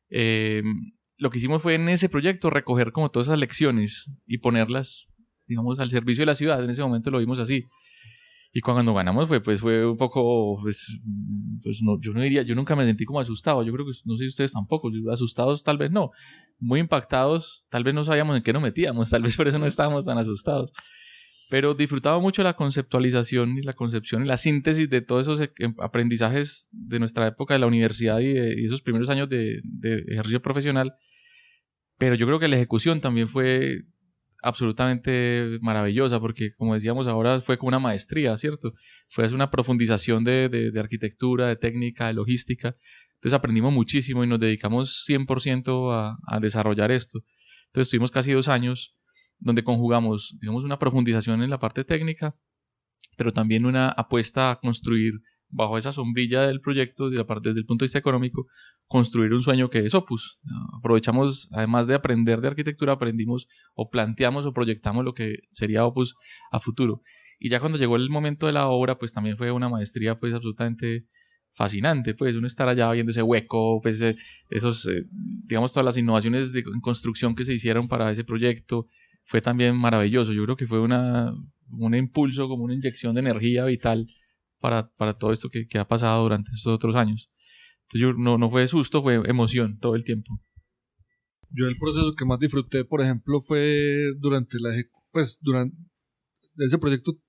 Lo que hicimos fue en ese proyecto recoger como todas esas lecciones y ponerlas, digamos, al servicio de la ciudad. En ese momento lo vimos así. Y cuando ganamos fue un poco, pues no, yo nunca me sentí como asustado. Yo creo que, no sé si ustedes tampoco, asustados tal vez no, muy impactados, tal vez no sabíamos en qué nos metíamos, tal vez por eso no estábamos tan asustados. Pero disfrutaba mucho la conceptualización y la concepción y la síntesis de todos esos aprendizajes de nuestra época de la universidad y esos primeros años de ejercicio profesional. Pero yo creo que la ejecución también fue absolutamente maravillosa porque, como decíamos ahora, fue como una maestría, ¿cierto? Fue una profundización de arquitectura, de técnica, de logística. Entonces aprendimos muchísimo y nos dedicamos 100% a desarrollar esto. Entonces tuvimos casi 2 años donde conjugamos, digamos, una profundización en la parte técnica, pero también una apuesta a construir bajo esa sombrilla del proyecto, desde el punto de vista económico, construir un sueño que es Opus. Aprovechamos, además de aprender de arquitectura, aprendimos o planteamos o proyectamos lo que sería Opus a futuro. Y ya cuando llegó el momento de la obra, pues también fue una maestría pues absolutamente fascinante, pues uno estar allá viendo ese hueco, pues digamos, todas las innovaciones en construcción que se hicieron para ese proyecto, fue también maravilloso. Yo creo que fue un impulso, como una inyección de energía vital para todo esto que ha pasado durante estos otros años. Entonces no fue susto, fue emoción todo el tiempo. Yo el proceso que más disfruté, por ejemplo, fue durante ese proyecto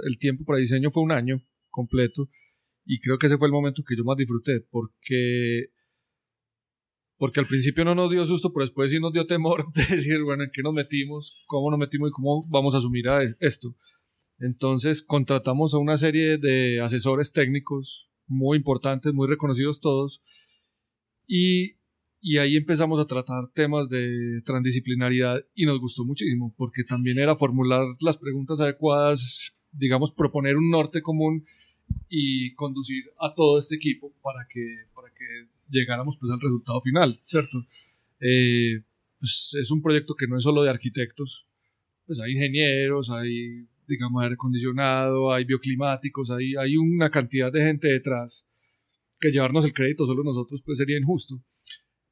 el tiempo para diseño fue 1 año completo, y creo que ese fue el momento que yo más disfruté, porque al principio no nos dio susto, pero después sí nos dio temor de decir, bueno, ¿en qué nos metimos? ¿Cómo nos metimos y cómo vamos a asumir esto? Entonces contratamos a una serie de asesores técnicos muy importantes, muy reconocidos todos, y ahí empezamos a tratar temas de transdisciplinaridad y nos gustó muchísimo, porque también era formular las preguntas adecuadas, digamos, proponer un norte común y conducir a todo este equipo para que llegáramos pues al resultado final, ¿cierto? Pues es un proyecto que no es solo de arquitectos, pues hay ingenieros, hay, digamos, aire acondicionado, hay bioclimáticos, hay una cantidad de gente detrás que llevarnos el crédito solo nosotros pues sería injusto.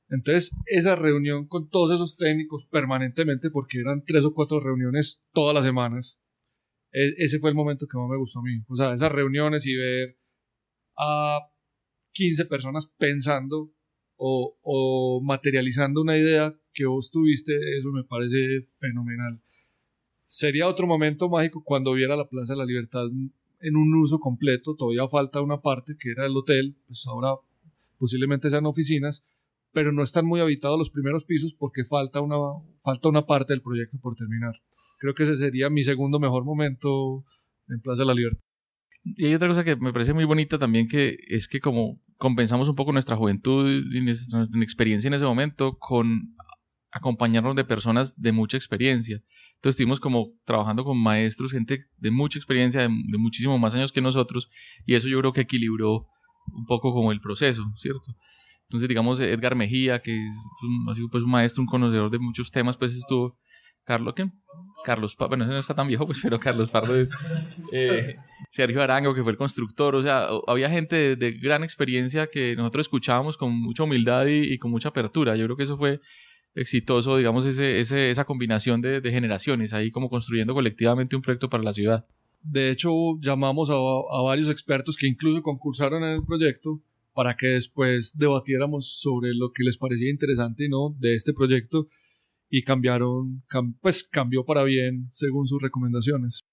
Entonces esa reunión con todos esos técnicos permanentemente, porque eran 3 o 4 reuniones todas las semanas, ese fue el momento que más me gustó a mí. O sea, esas reuniones y ver a 15 personas pensando o materializando una idea que vos tuviste, eso me parece fenomenal. Sería otro momento mágico cuando viera la Plaza de la Libertad en un uso completo. Todavía falta una parte que era el hotel, pues ahora posiblemente sean oficinas, pero no están muy habitados los primeros pisos porque falta una parte del proyecto por terminar. Creo que ese sería mi segundo mejor momento en Plaza de la Libertad. Y hay otra cosa que me parece muy bonita también, que es que como compensamos un poco nuestra juventud y nuestra experiencia en ese momento con acompañarnos de personas de mucha experiencia. Entonces estuvimos como trabajando con maestros, gente de mucha experiencia, de muchísimo más años que nosotros, y eso yo creo que equilibró un poco como el proceso, ¿cierto? Entonces, digamos, Edgar Mejía, que ha sido pues un maestro, un conocedor de muchos temas, pues estuvo Carlos Pardo, bueno, no está tan viejo, pues, pero Carlos Pardo es Sergio Arango, que fue el constructor. O sea, había gente de gran experiencia que nosotros escuchábamos con mucha humildad y con mucha apertura. Yo creo que eso fue exitoso, digamos, esa combinación de generaciones, ahí como construyendo colectivamente un proyecto para la ciudad. De hecho, llamamos a varios expertos que incluso concursaron en el proyecto para que después debatiéramos sobre lo que les parecía interesante y no de este proyecto, y cambió para bien según sus recomendaciones.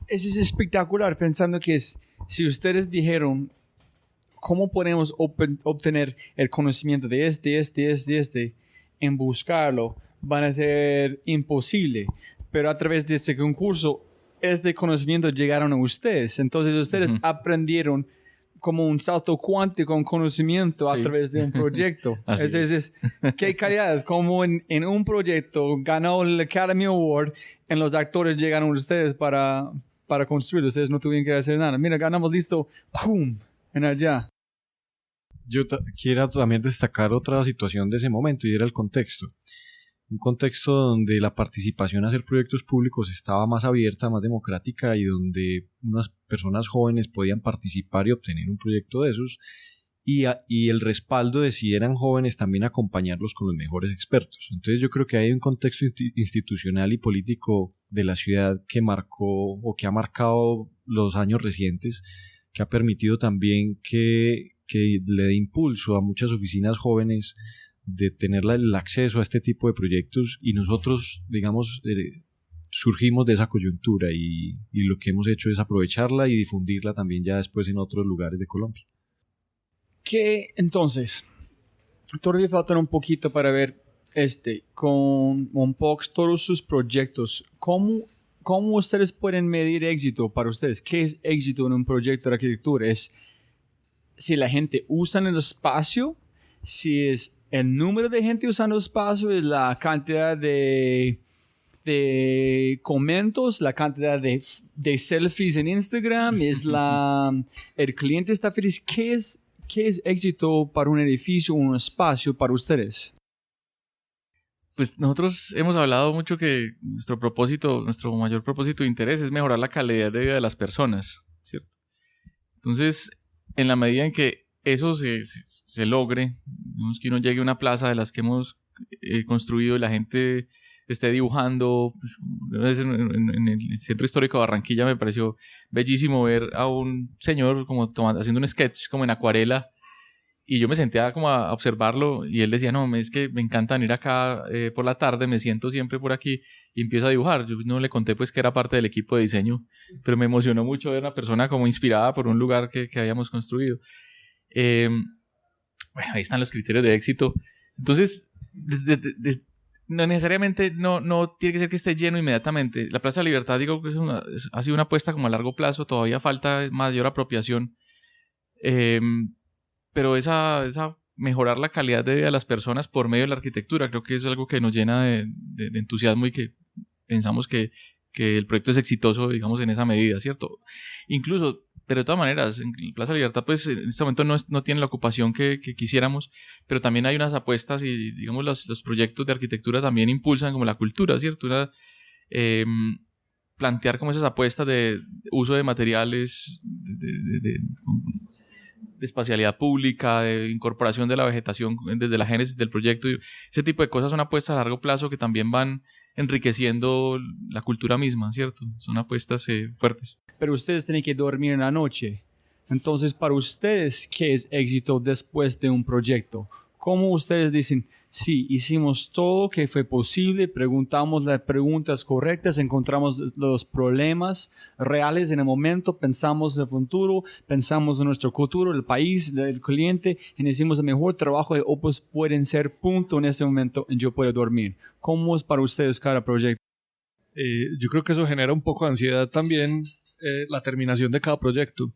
Eso es espectacular, pensando que si ustedes dijeron cómo podemos obtener el conocimiento de este, en buscarlo, van a ser imposible, pero a través de este concurso, este conocimiento llegaron a ustedes. Entonces ustedes aprendieron como un salto cuántico en conocimiento a través de un proyecto. ¿Qué calidades? Como en un proyecto ganó el Academy Award, en los actores llegaron ustedes para construir. Ustedes no tuvieron que hacer nada. Mira, ganamos, listo, ¡pum!, en allá. Yo quiero también destacar otra situación de ese momento, y era el contexto. Un contexto donde la participación a hacer proyectos públicos estaba más abierta, más democrática, y donde unas personas jóvenes podían participar y obtener un proyecto de esos, y el respaldo de, si eran jóvenes, también acompañarlos con los mejores expertos. Entonces yo creo que hay un contexto institucional y político de la ciudad que marcó, o que ha marcado los años recientes, que ha permitido también que le dé impulso a muchas oficinas jóvenes de tener el acceso a este tipo de proyectos, y nosotros, digamos, surgimos de esa coyuntura, y lo que hemos hecho es aprovecharla y difundirla también ya después en otros lugares de Colombia. ¿Qué entonces? Todavía falta un poquito para ver con Unbox todos sus proyectos. ¿Cómo ustedes pueden medir éxito para ustedes? ¿Qué es éxito en un proyecto de arquitectura? ¿Es si la gente usa el espacio? ¿Si es el número de gente usando el espacio? ¿Es la cantidad de comentos? ¿La cantidad de selfies en Instagram? ¿Es el cliente está feliz? ¿Qué es éxito para un edificio o un espacio para ustedes? Pues nosotros hemos hablado mucho que nuestro mayor propósito de interés es mejorar la calidad de vida de las personas, ¿cierto? Entonces, en la medida en que eso se logre, digamos que uno llegue a una plaza de las que hemos construido y la gente esté dibujando, pues, en el Centro Histórico de Barranquilla me pareció bellísimo ver a un señor como haciendo un sketch como en acuarela, y yo me senté como a observarlo, y él decía, no, es que me encanta venir acá por la tarde, me siento siempre por aquí y empiezo a dibujar. Yo no le conté pues que era parte del equipo de diseño, pero me emocionó mucho ver a una persona como inspirada por un lugar que habíamos construido. Bueno, ahí están los criterios de éxito. Entonces, no necesariamente no tiene que ser que esté lleno inmediatamente. La Plaza de la Libertad, digo que ha sido una apuesta como a largo plazo, todavía falta mayor apropiación, pero esa mejorar la calidad de vida de las personas por medio de la arquitectura, creo que eso es algo que nos llena de entusiasmo, y que pensamos que el proyecto es exitoso, digamos, en esa medida, ¿cierto? Incluso, pero de todas maneras, en Plaza de la Libertad, pues en este momento no tiene la ocupación que quisiéramos, pero también hay unas apuestas, y digamos los proyectos de arquitectura también impulsan como la cultura, ¿cierto? Plantear como esas apuestas de uso de materiales, de espacialidad pública, de incorporación de la vegetación desde la génesis del proyecto. Ese tipo de cosas son apuestas a largo plazo que también van enriqueciendo la cultura misma, ¿cierto? Son apuestas fuertes. Pero ustedes tienen que dormir en la noche. Entonces, para ustedes, ¿qué es éxito después de un proyecto? ¿Cómo ustedes dicen, sí, hicimos todo que fue posible, preguntamos las preguntas correctas, encontramos los problemas reales en el momento, pensamos en el futuro, pensamos en nuestro futuro, el país, el cliente, y hicimos el mejor trabajo de Opus pueden ser punto en este momento y yo puedo dormir? ¿Cómo es para ustedes cada proyecto? Yo creo que eso genera un poco de ansiedad también, la terminación de cada proyecto.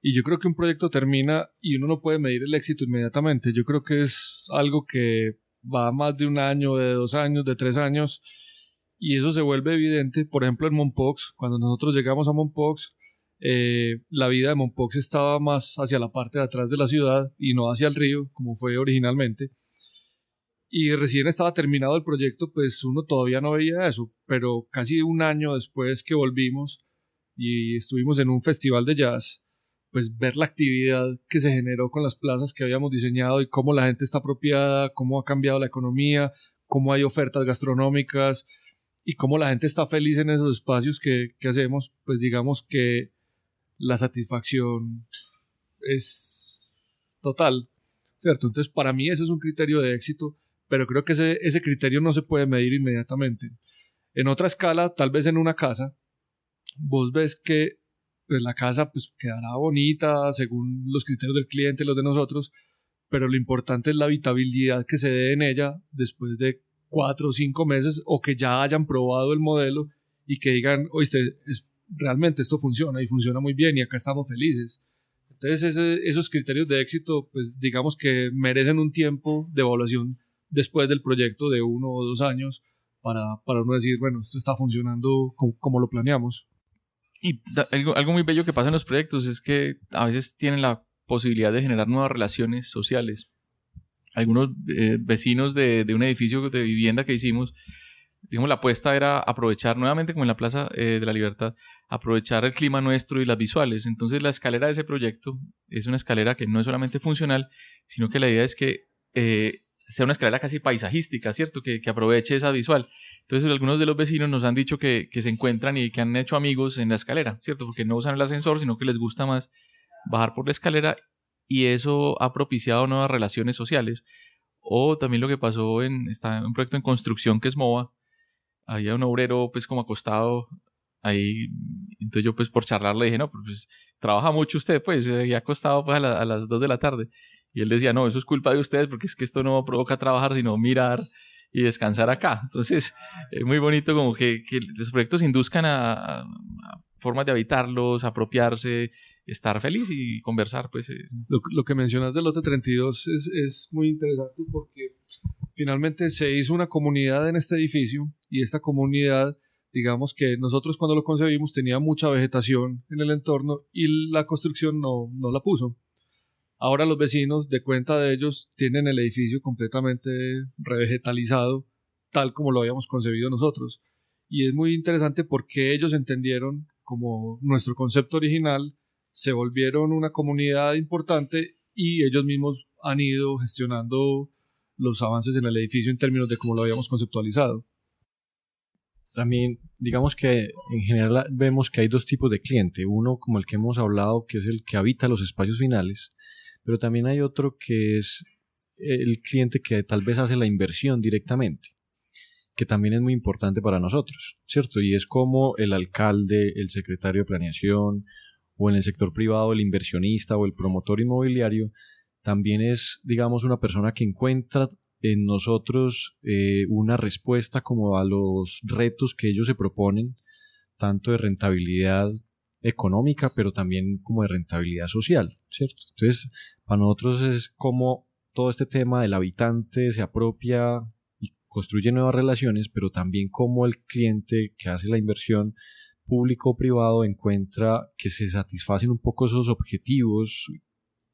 Y yo creo que un proyecto termina y uno no puede medir el éxito inmediatamente. Yo creo que es algo que va más de un año, de 2 años, de 3 años. Y eso se vuelve evidente, por ejemplo, en Mompox. Cuando nosotros llegamos a Mompox, la vida de Mompox estaba más hacia la parte de atrás de la ciudad y no hacia el río, como fue originalmente. Y recién estaba terminado el proyecto, pues uno todavía no veía eso. Pero casi un año después que volvimos y estuvimos en un festival de jazz, pues ver la actividad que se generó con las plazas que habíamos diseñado y cómo la gente está apropiada, cómo ha cambiado la economía, cómo hay ofertas gastronómicas y cómo la gente está feliz en esos espacios que hacemos, pues digamos que la satisfacción es total, ¿cierto? Entonces para mí ese es un criterio de éxito, pero creo que ese criterio no se puede medir inmediatamente. En otra escala, tal vez en una casa, vos ves que pues la casa pues quedará bonita según los criterios del cliente, los de nosotros, pero lo importante es la habitabilidad que se dé en ella después de 4 o 5 meses o que ya hayan probado el modelo y que digan, oíste, realmente esto funciona y funciona muy bien y acá estamos felices. Entonces esos criterios de éxito pues digamos que merecen un tiempo de evaluación después del proyecto de 1 o 2 años para uno decir, bueno, esto está funcionando como lo planeamos. Y algo muy bello que pasa en los proyectos es que a veces tienen la posibilidad de generar nuevas relaciones sociales. Algunos vecinos de un edificio de vivienda que hicimos, digamos, la apuesta era aprovechar nuevamente, como en la Plaza de la Libertad, aprovechar el clima nuestro y las visuales. Entonces la escalera de ese proyecto es una escalera que no es solamente funcional, sino que la idea es que sea una escalera casi paisajística, ¿cierto? Que aproveche esa visual. Entonces algunos de los vecinos nos han dicho que se encuentran y que han hecho amigos en la escalera, ¿cierto? Porque no usan el ascensor, sino que les gusta más bajar por la escalera y eso ha propiciado nuevas relaciones sociales. O también lo que pasó está en un proyecto en construcción que es MOVA. Había un obrero pues como acostado ahí, entonces yo pues por charlar le dije, no, pues trabaja mucho usted, pues ya acostado pues a las 2 de la tarde. Y él decía, no, eso es culpa de ustedes porque es que esto no provoca trabajar, sino mirar y descansar acá. Entonces, es muy bonito como que los proyectos induzcan a formas de habitarlos, apropiarse, estar feliz y conversar. Pues. Lo que mencionas del lote 32 es muy interesante porque finalmente se hizo una comunidad en este edificio y esta comunidad, digamos que nosotros cuando lo concebimos tenía mucha vegetación en el entorno y la construcción no la puso. Ahora los vecinos, de cuenta de ellos, tienen el edificio completamente revegetalizado, tal como lo habíamos concebido nosotros. Y es muy interesante porque ellos entendieron como nuestro concepto original, se volvieron una comunidad importante y ellos mismos han ido gestionando los avances en el edificio en términos de cómo lo habíamos conceptualizado. También, digamos que en general vemos que hay 2 tipos de cliente. Uno, como el que hemos hablado, que es el que habita los espacios finales, pero también hay otro que es el cliente que tal vez hace la inversión directamente, que también es muy importante para nosotros, ¿cierto? Y es como el alcalde, el secretario de planeación, o en el sector privado el inversionista o el promotor inmobiliario, también es, digamos, una persona que encuentra en nosotros una respuesta como a los retos que ellos se proponen, tanto de rentabilidad económica, pero también como de rentabilidad social, ¿cierto? Entonces, para nosotros es como todo este tema del habitante se apropia y construye nuevas relaciones, pero también como el cliente que hace la inversión público o privado encuentra que se satisfacen un poco esos objetivos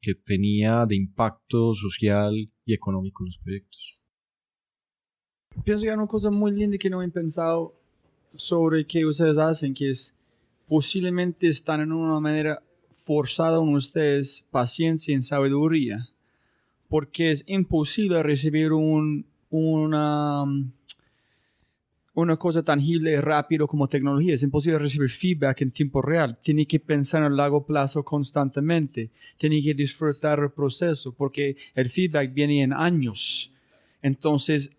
que tenía de impacto social y económico en los proyectos. Pienso que hay una cosa muy linda que no he pensado sobre qué ustedes hacen, que es posiblemente están en una manera forzada en ustedes paciencia y sabiduría, porque es imposible recibir una una cosa tangible y rápido como tecnología. Es imposible recibir feedback en tiempo real. Tiene que pensar en largo plazo constantemente. Tiene que disfrutar el proceso porque el feedback viene en años. Entonces,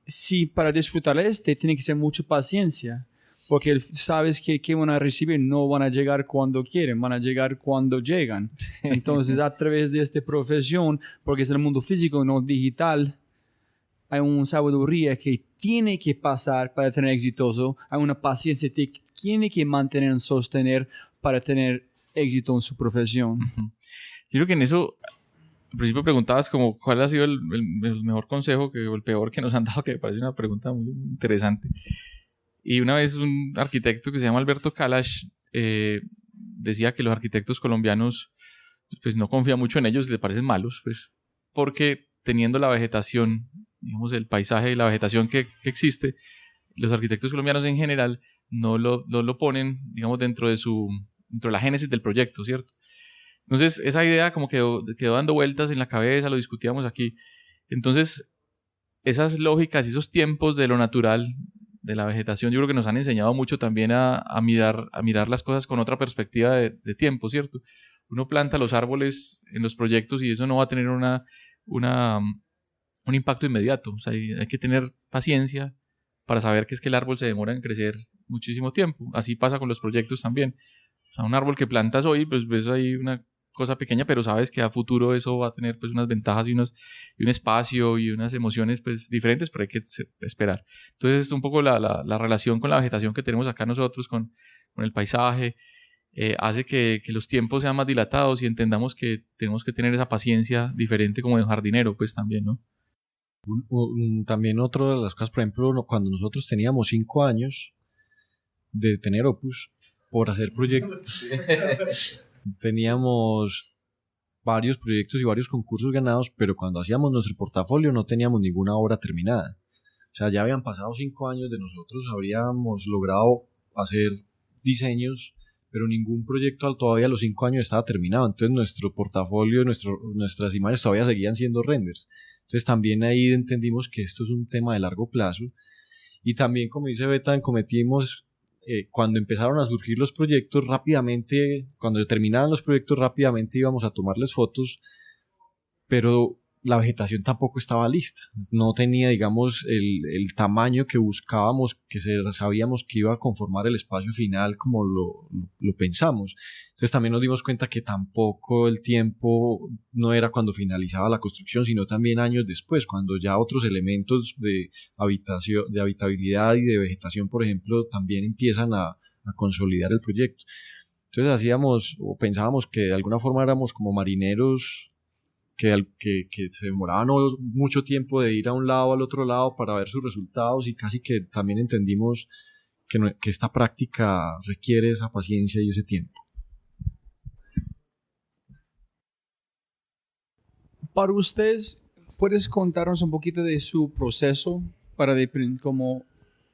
sí, para disfrutar tiene que ser mucha paciencia. Porque sabes que van a recibir, no van a llegar cuando quieren, van a llegar cuando llegan. Entonces, a través de esta profesión, porque es el mundo físico, no digital, hay una sabiduría que tiene que pasar para tener exitoso, hay una paciencia que tiene que mantener y sostener para tener éxito en su profesión. Yo creo que en eso, al principio preguntabas como cuál ha sido el mejor consejo o el peor que nos han dado, que me parece una pregunta muy interesante. Y una vez un arquitecto que se llama Alberto Kalash decía que los arquitectos colombianos pues no confía mucho en ellos, le parecen malos, pues porque teniendo la vegetación, digamos el paisaje y la vegetación que existe, los arquitectos colombianos en general no lo ponen, digamos, dentro de la génesis del proyecto, ¿cierto? Entonces esa idea como quedó dando vueltas en la cabeza, lo discutíamos aquí. Entonces esas lógicas y esos tiempos de lo natural, de la vegetación, yo creo que nos han enseñado mucho también a mirar las cosas con otra perspectiva de tiempo, ¿cierto? Uno planta los árboles en los proyectos y eso no va a tener un impacto inmediato. O sea, hay que tener paciencia para saber que es que el árbol se demora en crecer muchísimo tiempo. Así pasa con los proyectos también. O sea, un árbol que plantas hoy, pues ves ahí una cosa pequeña, pero sabes que a futuro eso va a tener pues unas ventajas y un espacio y unas emociones pues diferentes, pero hay que esperar. Entonces es un poco la relación con la vegetación que tenemos acá nosotros, con el paisaje, hace que los tiempos sean más dilatados y entendamos que tenemos que tener esa paciencia diferente como de un jardinero pues también, ¿no? También otra de las cosas, por ejemplo, cuando nosotros teníamos 5 años de tener Opus, por hacer proyectos teníamos varios proyectos y varios concursos ganados, pero cuando hacíamos nuestro portafolio no teníamos ninguna obra terminada. O sea, ya habían pasado 5 años de nosotros, habríamos logrado hacer diseños, pero ningún proyecto todavía a los 5 años estaba terminado. Entonces nuestro portafolio, nuestras imágenes todavía seguían siendo renders. Entonces también ahí entendimos que esto es un tema de largo plazo. Y también, como dice Betan, cuando empezaron a surgir los proyectos rápidamente, cuando terminaban los proyectos rápidamente íbamos a tomarles fotos, pero la vegetación tampoco estaba lista, no tenía, digamos, el tamaño que buscábamos, sabíamos que iba a conformar el espacio final como lo pensamos. Entonces también nos dimos cuenta que tampoco el tiempo no era cuando finalizaba la construcción, sino también años después, cuando ya otros elementos de habitabilidad y de vegetación, por ejemplo, también empiezan a consolidar el proyecto. Entonces pensábamos que de alguna forma éramos como marineros que se demoraban mucho tiempo de ir a un lado al otro lado para ver sus resultados, y casi que también entendimos que esta práctica requiere esa paciencia y ese tiempo. Para ustedes, ¿puedes contarnos un poquito de su proceso para cómo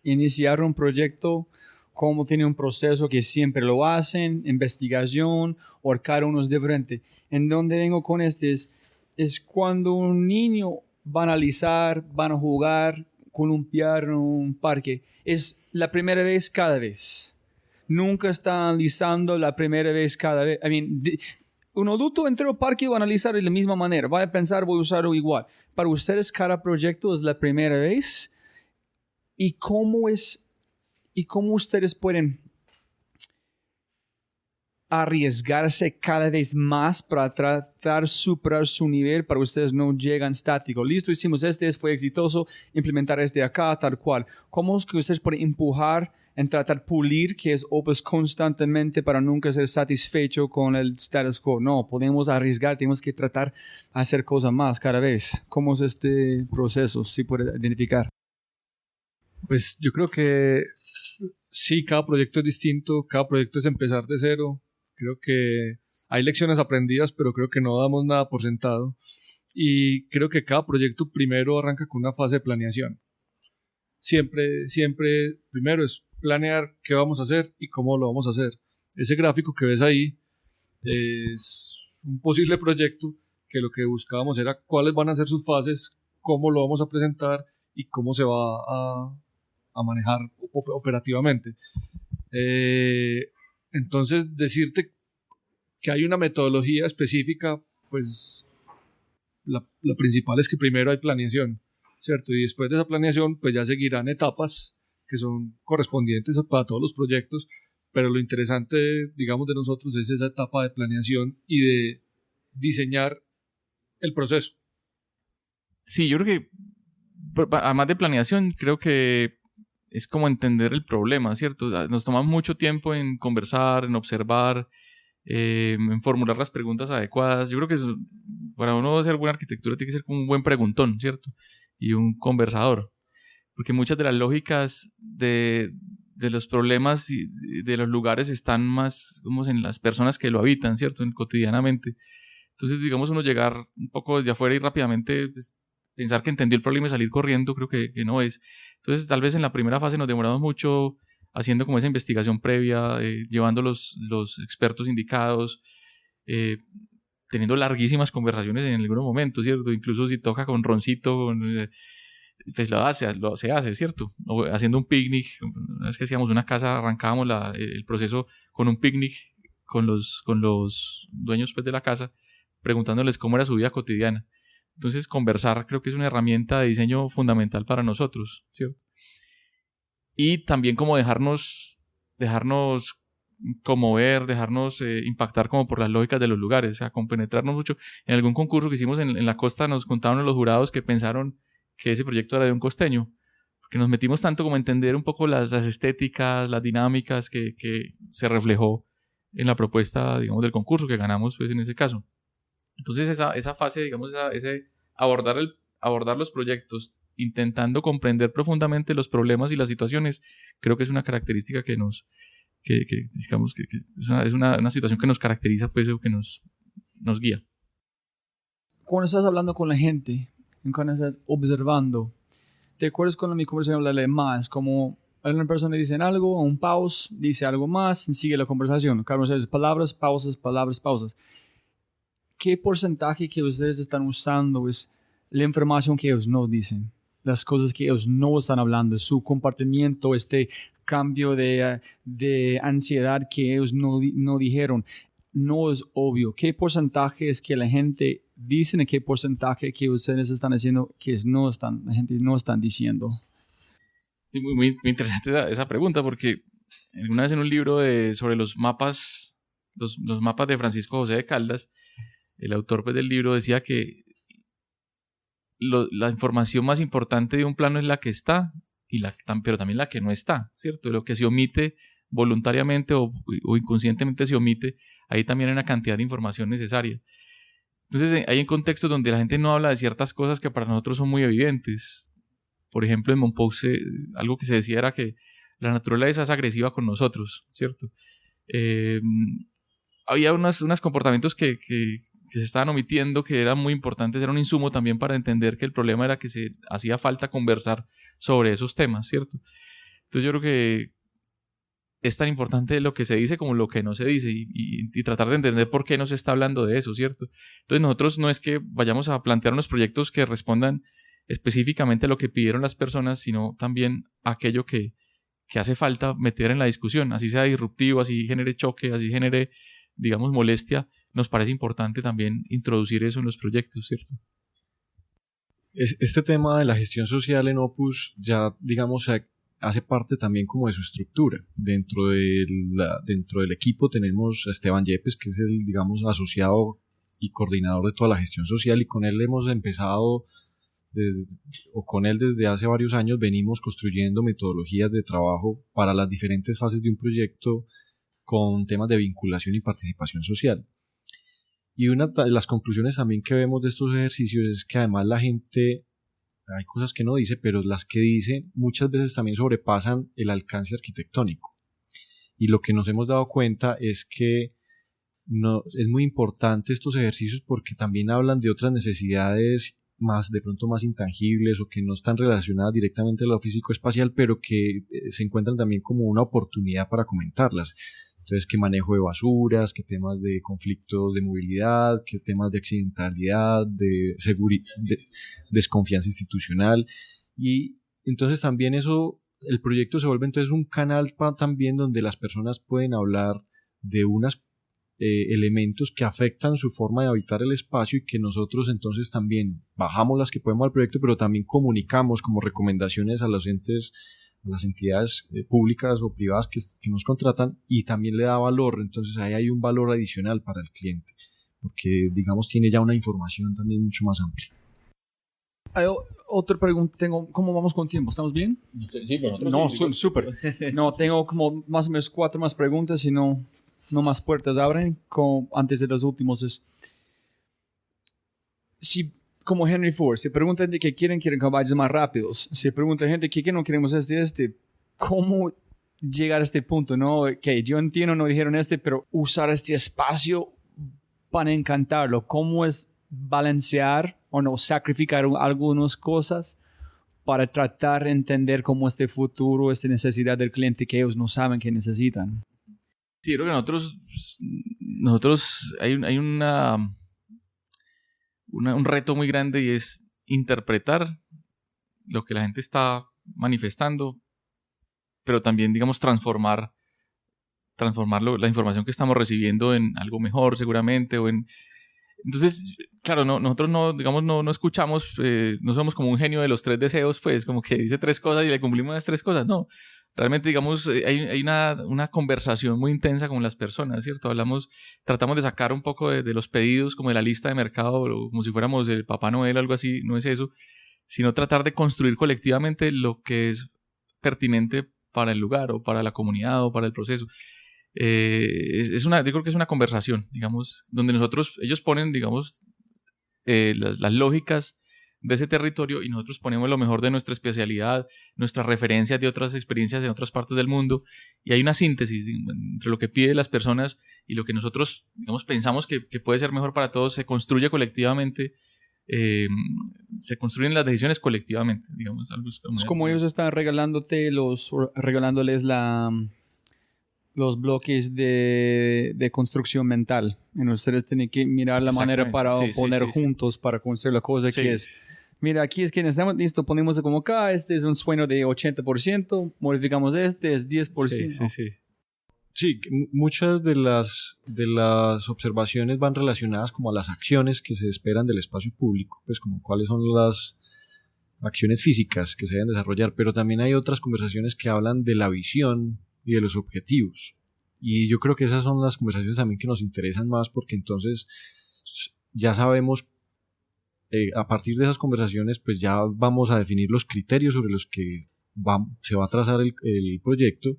iniciar un proyecto? ¿Cómo tiene un proceso que siempre lo hacen? ¿Investigación? ¿O cada uno es diferente? En donde vengo con es cuando un niño va a analizar, van a jugar, columpiar en un parque. Es la primera vez cada vez. Nunca está analizando la primera vez cada vez. Un adulto entero al parque va a analizar de la misma manera. Va a pensar, voy a usarlo igual. Para ustedes, cada proyecto es la primera vez. ¿Y cómo ustedes pueden arriesgarse cada vez más para tratar de superar su nivel? Para ustedes no llegan estáticos. Listo, hicimos fue exitoso, implementar acá, tal cual. ¿Cómo es que ustedes pueden empujar en tratar de pulir, que es Opus constantemente para nunca ser satisfecho con el status quo? No, podemos arriesgar, tenemos que tratar de hacer cosas más cada vez. ¿Cómo es este proceso? ¿Sí puede identificar? Pues yo creo que sí, cada proyecto es distinto, cada proyecto es empezar de cero. Creo que hay lecciones aprendidas, pero creo que no damos nada por sentado. Y creo que cada proyecto primero arranca con una fase de planeación. Siempre, primero es planear qué vamos a hacer y cómo lo vamos a hacer. Ese gráfico que ves ahí es un posible proyecto que lo que buscábamos era cuáles van a ser sus fases, cómo lo vamos a presentar y cómo se va manejar operativamente. Entonces, decirte que hay una metodología específica, pues la principal es que primero hay planeación, ¿cierto? Y después de esa planeación, pues ya seguirán etapas que son correspondientes para todos los proyectos, pero lo interesante, digamos, de nosotros es esa etapa de planeación y de diseñar el proceso. Sí, yo creo que, además de planeación, creo que es como entender el problema, ¿cierto? Nos toma mucho tiempo en conversar, en observar, en formular las preguntas adecuadas. Yo creo que para uno hacer buena arquitectura tiene que ser como un buen preguntón, ¿cierto? Y un conversador. Porque muchas de las lógicas de los problemas y de los lugares están más como en las personas que lo habitan, ¿cierto? Cotidianamente. Entonces, digamos, uno llegar un poco desde afuera y rápidamente pues, pensar que entendió el problema y salir corriendo, creo que no es. Entonces, tal vez en la primera fase nos demoramos mucho haciendo como esa investigación previa, llevando los expertos indicados, teniendo larguísimas conversaciones en algunos momentos, ¿cierto? Incluso si toca con roncito, pues se hace, ¿cierto? O haciendo un picnic. Una vez que hacíamos una casa, arrancábamos el proceso con un picnic con los dueños pues, de la casa, preguntándoles cómo era su vida cotidiana. Entonces, conversar creo que es una herramienta de diseño fundamental para nosotros, ¿cierto? Y también como dejarnos conmover, dejarnos impactar como por las lógicas de los lugares, o sea, compenetrarnos mucho. En algún concurso que hicimos en la costa nos contaban los jurados que pensaron que ese proyecto era de un costeño, porque nos metimos tanto como a entender un poco las estéticas, las dinámicas que se reflejó en la propuesta, digamos, del concurso que ganamos pues, en ese caso. Entonces esa fase, digamos, ese abordar los proyectos intentando comprender profundamente los problemas y las situaciones, creo que es una característica que digamos que es una situación que nos caracteriza pues, o que nos guía. Cuando estás hablando con la gente, cuando estás observando, ¿te acuerdas cuando mi conversación hablarle más? Como una persona dice algo, un pause, dice algo más, y sigue la conversación. Cada uno dice palabras, pausas. ¿Qué porcentaje que ustedes están usando es la información que ellos no dicen? Las cosas que ellos no están hablando, su comportamiento, este cambio de ansiedad que ellos no dijeron. No es obvio. ¿Qué porcentaje es que la gente dice y qué porcentaje que ustedes están haciendo que la gente no están diciendo? Sí, muy interesante esa pregunta, porque una vez en un libro sobre los mapas de Francisco José de Caldas, el autor pues, del libro decía que la información más importante de un plano es la que está, pero también la que no está, ¿cierto? Lo que se omite voluntariamente o inconscientemente se omite, ahí también hay una cantidad de información necesaria. Entonces hay en contextos donde la gente no habla de ciertas cosas que para nosotros son muy evidentes. Por ejemplo, en Mompox algo que se decía era que la naturaleza es agresiva con nosotros, ¿cierto? Había unos comportamientos que se estaban omitiendo, que eran muy importantes, era un insumo también para entender que el problema era que se hacía falta conversar sobre esos temas, ¿cierto? Entonces yo creo que es tan importante lo que se dice como lo que no se dice y tratar de entender por qué no se está hablando de eso, ¿cierto? Entonces nosotros no es que vayamos a plantear unos proyectos que respondan específicamente a lo que pidieron las personas, sino también a aquello que hace falta meter en la discusión, así sea disruptivo, así genere choque, así genere, digamos, molestia. Nos parece importante también introducir eso en los proyectos, ¿cierto? Este tema de la gestión social en Opus ya, digamos, hace parte también como de su estructura. Dentro del equipo tenemos a Esteban Yepes, que es el, digamos, asociado y coordinador de toda la gestión social, y con él hemos empezado, desde hace varios años venimos construyendo metodologías de trabajo para las diferentes fases de un proyecto con temas de vinculación y participación social. Y una de las conclusiones también que vemos de estos ejercicios es que además la gente, hay cosas que no dice, pero las que dice muchas veces también sobrepasan el alcance arquitectónico. Y lo que nos hemos dado cuenta es que es muy importante estos ejercicios porque también hablan de otras necesidades de pronto más intangibles o que no están relacionadas directamente a lo físico-espacial, pero que se encuentran también como una oportunidad para comentarlas. Entonces, qué manejo de basuras, qué temas de conflictos de movilidad, qué temas de accidentalidad, de desconfianza institucional. Y entonces también eso el proyecto se vuelve entonces un canal también donde las personas pueden hablar de unos elementos que afectan su forma de habitar el espacio y que nosotros entonces también bajamos las que podemos al proyecto, pero también comunicamos como recomendaciones a los entes, a las entidades públicas o privadas que nos contratan, y también le da valor. Entonces ahí hay un valor adicional para el cliente, porque digamos tiene ya una información también mucho más amplia. Hay otra pregunta tengo. ¿Cómo vamos con tiempo? ¿Estamos bien? Sí, pero nosotros No, sí, súper. No, tengo como más o menos 4 más preguntas y no más puertas abren antes de los últimos. Si, como Henry Ford, se pregunta gente que quieren caballos más rápidos. Se pregunta gente que no queremos ¿cómo llegar a este punto? ¿No? Okay, yo entiendo, no dijeron pero usar este espacio para encantarlo. ¿Cómo es balancear o no sacrificar algunas cosas para tratar de entender cómo este futuro, esta necesidad del cliente que ellos no saben que necesitan? Sí, creo que nosotros hay un reto muy grande, y es interpretar lo que la gente está manifestando, pero también, digamos, transformarlo, la información que estamos recibiendo en algo mejor seguramente, entonces, claro, nosotros no escuchamos, no somos como un genio de los 3 deseos, pues, como que dice 3 cosas y le cumplimos las 3 cosas, no. Realmente, digamos, hay una conversación muy intensa con las personas, ¿cierto? Tratamos de sacar un poco de los pedidos, como de la lista de mercado, como si fuéramos el Papá Noel o algo así. No es eso, sino tratar de construir colectivamente lo que es pertinente para el lugar o para la comunidad o para el proceso. Yo creo que es una conversación, digamos, donde ellos ponen, digamos, las lógicas de ese territorio, y nosotros ponemos lo mejor de nuestra especialidad, nuestras referencias de otras experiencias de otras partes del mundo, y hay una síntesis entre lo que piden las personas y lo que nosotros, digamos, pensamos que puede ser mejor para todos. Se construye colectivamente, se construyen las decisiones colectivamente, digamos. Es como ellos están regalándoles los bloques de construcción mental. Y ustedes tienen que mirar la manera para poner juntos para construir la cosa que es. Mira, aquí es que necesitamos, listo, ponemos como acá, este es un sueño de 80%, modificamos es 10%. Sí, muchas de las observaciones van relacionadas como a las acciones que se esperan del espacio público, pues como cuáles son las acciones físicas que se deben desarrollar, pero también hay otras conversaciones que hablan de la visión y de los objetivos. Y yo creo que esas son las conversaciones también que nos interesan más, porque entonces ya sabemos, a partir de esas conversaciones, pues ya vamos a definir los criterios sobre los que se va a trazar el proyecto,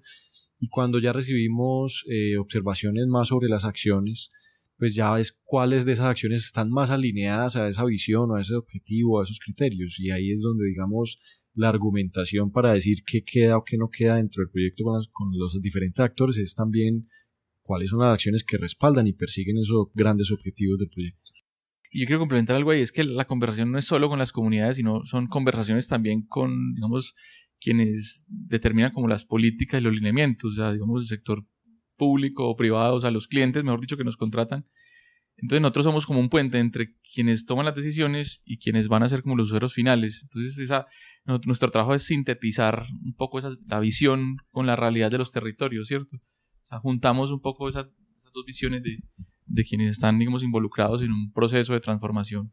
y cuando ya recibimos observaciones más sobre las acciones, pues ya es cuáles de esas acciones están más alineadas a esa visión o a ese objetivo, a esos criterios, y ahí es donde, digamos, la argumentación para decir qué queda o qué no queda dentro del proyecto con los diferentes actores es también cuáles son las acciones que respaldan y persiguen esos grandes objetivos del proyecto. Y yo quiero complementar algo ahí, es que la conversación no es solo con las comunidades, sino son conversaciones también con, digamos, quienes determinan como las políticas y los lineamientos, o sea, digamos, el sector público o privado, o sea, los clientes, mejor dicho, que nos contratan. Entonces nosotros somos como un puente entre quienes toman las decisiones y quienes van a ser como los usuarios finales. Entonces nuestro trabajo es sintetizar un poco la visión con la realidad de los territorios, ¿cierto? O sea, juntamos un poco esas 2 visiones de quienes están, digamos, involucrados en un proceso de transformación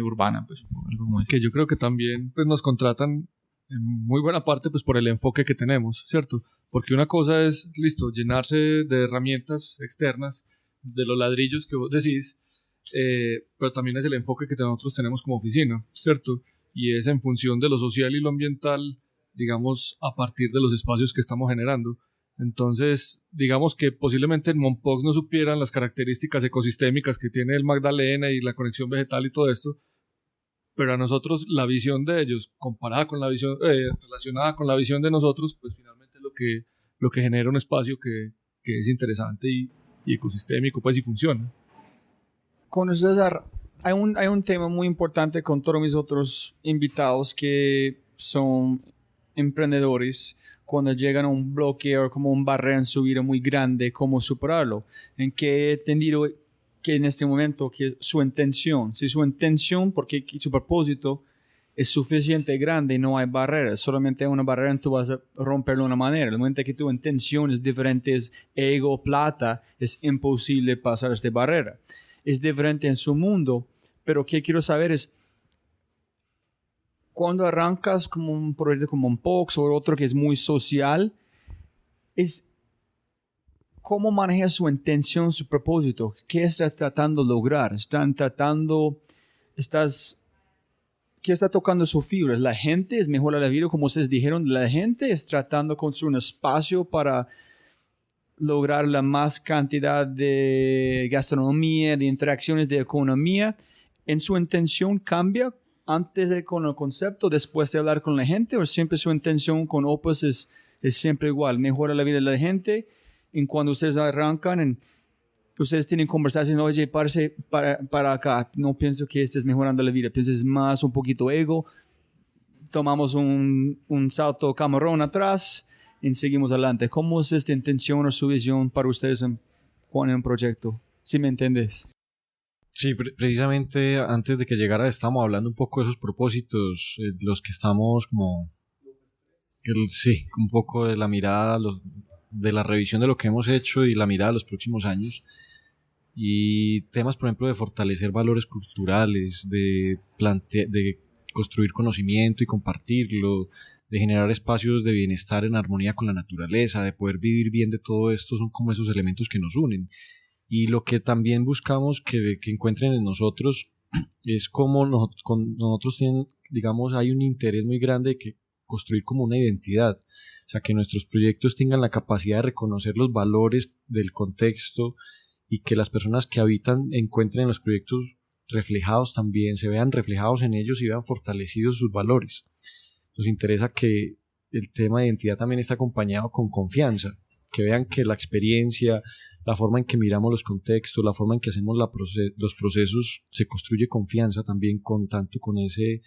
urbana, pues, algo como eso. Que yo creo que también pues, nos contratan en muy buena parte pues, por el enfoque que tenemos, ¿cierto? Porque una cosa es, listo, llenarse de herramientas externas, de los ladrillos que vos decís, pero también es el enfoque que nosotros tenemos como oficina, ¿cierto? Y es en función de lo social y lo ambiental, digamos, a partir de los espacios que estamos generando. Entonces, digamos que posiblemente en Mompox no supieran las características ecosistémicas que tiene el Magdalena y la conexión vegetal y todo esto, pero a nosotros la visión de ellos, comparada con la visión, relacionada con la visión de nosotros, pues finalmente es lo que genera un espacio que es interesante y ecosistémico, pues, y funciona. Con César, hay un tema muy importante con todos mis otros invitados que son emprendedores. Cuando llegan a un bloque o como un barrera en su vida muy grande, ¿cómo superarlo? En que he entendido que en este momento que su intención, porque su propósito es suficiente grande y no hay barreras. Solamente hay una barrera y tú vas a romperlo de una manera. El momento que tu intención es diferente, es ego, plata, es imposible pasar esta barrera. Es diferente en su mundo, pero ¿qué quiero saber es cuando arrancas como un proyecto como un Pox o otro que es muy social, es cómo manejas su intención, su propósito. ¿Qué estás tratando de lograr? ¿Qué está tocando su fibra? ¿La gente es mejor a la vida? Como ustedes dijeron, la gente es tratando de construir un espacio para lograr la más cantidad de gastronomía, de interacciones, de economía. ¿En su intención cambia antes de con el concepto, después de hablar con la gente? ¿O siempre su intención con Opus es siempre igual? Mejora la vida de la gente. En cuando ustedes arrancan, ustedes tienen conversaciones, oye, parce, para acá, no pienso que estés mejorando la vida, piensas más un poquito ego, tomamos un salto camarón atrás y seguimos adelante. ¿Cómo es esta intención o su visión para ustedes en un proyecto? ¿Sí me entiendes? Sí, precisamente antes de que llegara estábamos hablando un poco de esos propósitos, los que estamos como... Sí, un poco de la mirada, de la revisión de lo que hemos hecho y la mirada a los próximos años. Y temas, por ejemplo, de fortalecer valores culturales, de construir conocimiento y compartirlo, de generar espacios de bienestar en armonía con la naturaleza, de poder vivir bien de todo esto, son como esos elementos que nos unen. Y lo que también buscamos que encuentren en nosotros es como nosotros tienen, digamos, hay un interés muy grande de que construir como una identidad, o sea, que nuestros proyectos tengan la capacidad de reconocer los valores del contexto y que las personas que habitan encuentren en los proyectos reflejados también, se vean reflejados en ellos y vean fortalecidos sus valores. Nos interesa que el tema de identidad también esté acompañado con confianza, que vean que la experiencia, la forma en que miramos los contextos, la forma en que hacemos los procesos, se construye confianza también tanto con ese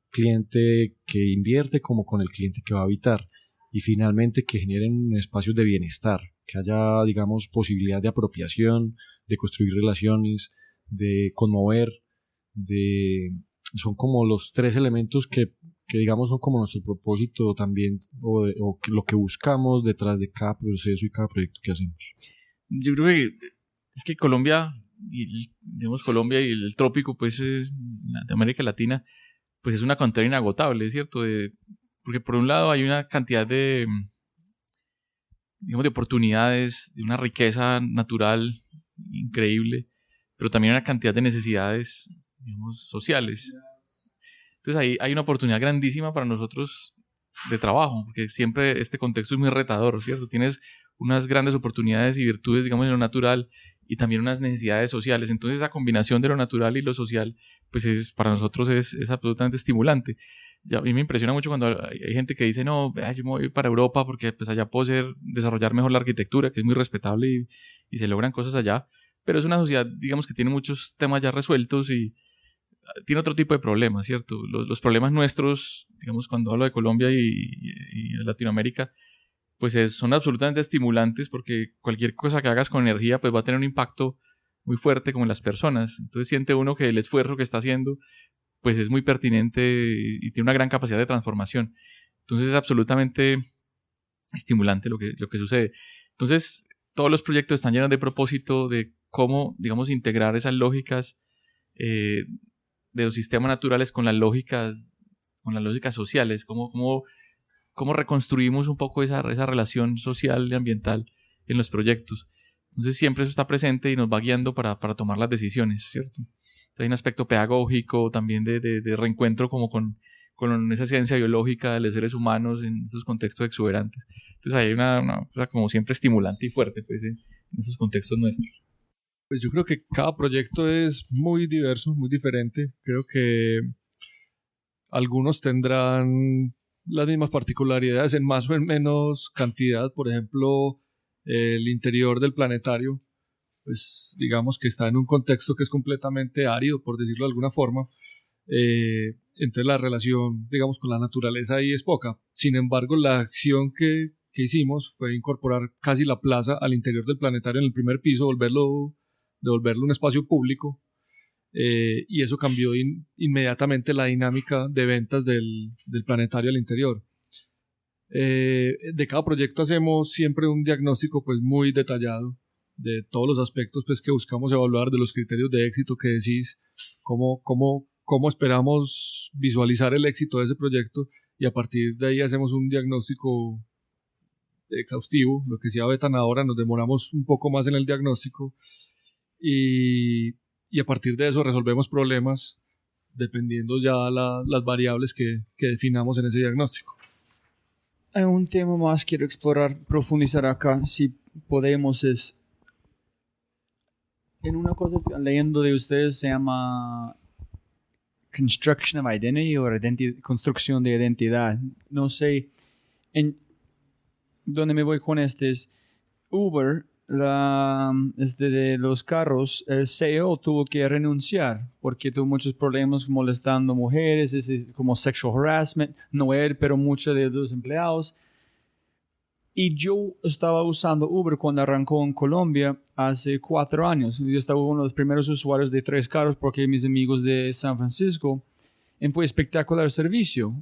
cliente que invierte como con el cliente que va a habitar, y finalmente que generen espacios de bienestar, que haya, digamos, posibilidad de apropiación, de construir relaciones, de conmover, son como los tres elementos que digamos son como nuestro propósito también, o lo que buscamos detrás de cada proceso y cada proyecto que hacemos. Yo creo que es que Colombia y el trópico, pues de América Latina, pues es una cantera inagotable, ¿cierto? Porque por un lado hay una cantidad de oportunidades, de una riqueza natural increíble, pero también una cantidad de necesidades, digamos, sociales. Entonces ahí hay una oportunidad grandísima para nosotros de trabajo, porque siempre este contexto es muy retador, ¿cierto? Tienes unas grandes oportunidades y virtudes, digamos, en lo natural y también unas necesidades sociales. Entonces esa combinación de lo natural y lo social, pues para nosotros es absolutamente estimulante. A mí me impresiona mucho cuando hay gente que dice, no, yo me voy para Europa porque pues allá puedo desarrollar mejor la arquitectura, que es muy respetable y se logran cosas allá, pero es una sociedad, digamos, que tiene muchos temas ya resueltos y tiene otro tipo de problemas, ¿cierto? Los problemas nuestros, digamos, cuando hablo de Colombia y Latinoamérica, pues son absolutamente estimulantes porque cualquier cosa que hagas con energía pues va a tener un impacto muy fuerte como en las personas. Entonces siente uno que el esfuerzo que está haciendo pues es muy pertinente y tiene una gran capacidad de transformación. Entonces es absolutamente estimulante lo que sucede. Entonces todos los proyectos están llenos de propósito de cómo, digamos, integrar esas lógicas de los sistemas naturales con las lógicas sociales, cómo reconstruimos un poco esa relación social y ambiental en los proyectos. Entonces siempre eso está presente y nos va guiando para tomar las decisiones, ¿cierto? Entonces, hay un aspecto pedagógico también de reencuentro como con esa ciencia biológica de los seres humanos en esos contextos exuberantes. Entonces hay una cosa como siempre estimulante y fuerte pues, en esos contextos nuestros. Pues yo creo que cada proyecto es muy diverso, muy diferente. Creo que algunos tendrán las mismas particularidades en más o en menos cantidad. Por ejemplo, el interior del planetario, pues digamos que está en un contexto que es completamente árido, por decirlo de alguna forma. Entonces la relación, digamos, con la naturaleza ahí es poca. Sin embargo, la acción que hicimos fue incorporar casi la plaza al interior del planetario en el primer piso, devolverlo un espacio público. y eso cambió inmediatamente la dinámica de ventas del planetario al interior. De cada proyecto hacemos siempre un diagnóstico pues muy detallado de todos los aspectos pues que buscamos evaluar, de los criterios de éxito que decís, cómo esperamos visualizar el éxito de ese proyecto, y a partir de ahí hacemos un diagnóstico exhaustivo. Lo que decía Betan ahora, nos demoramos un poco más en el diagnóstico y a partir de eso resolvemos problemas dependiendo ya las variables que definamos en ese diagnóstico. Hay un tema más que quiero explorar, profundizar acá, si podemos, es en una cosa leyendo de ustedes se llama Construction of Identity o construcción de identidad. No sé, donde me voy con este es Uber, de los carros, el CEO tuvo que renunciar porque tuvo muchos problemas molestando mujeres, como sexual harassment, no él, pero muchos de los empleados. Y yo estaba usando Uber cuando arrancó en Colombia hace 4 años. Yo estaba uno de los primeros usuarios de 3 carros porque mis amigos de San Francisco, y fue espectacular el servicio.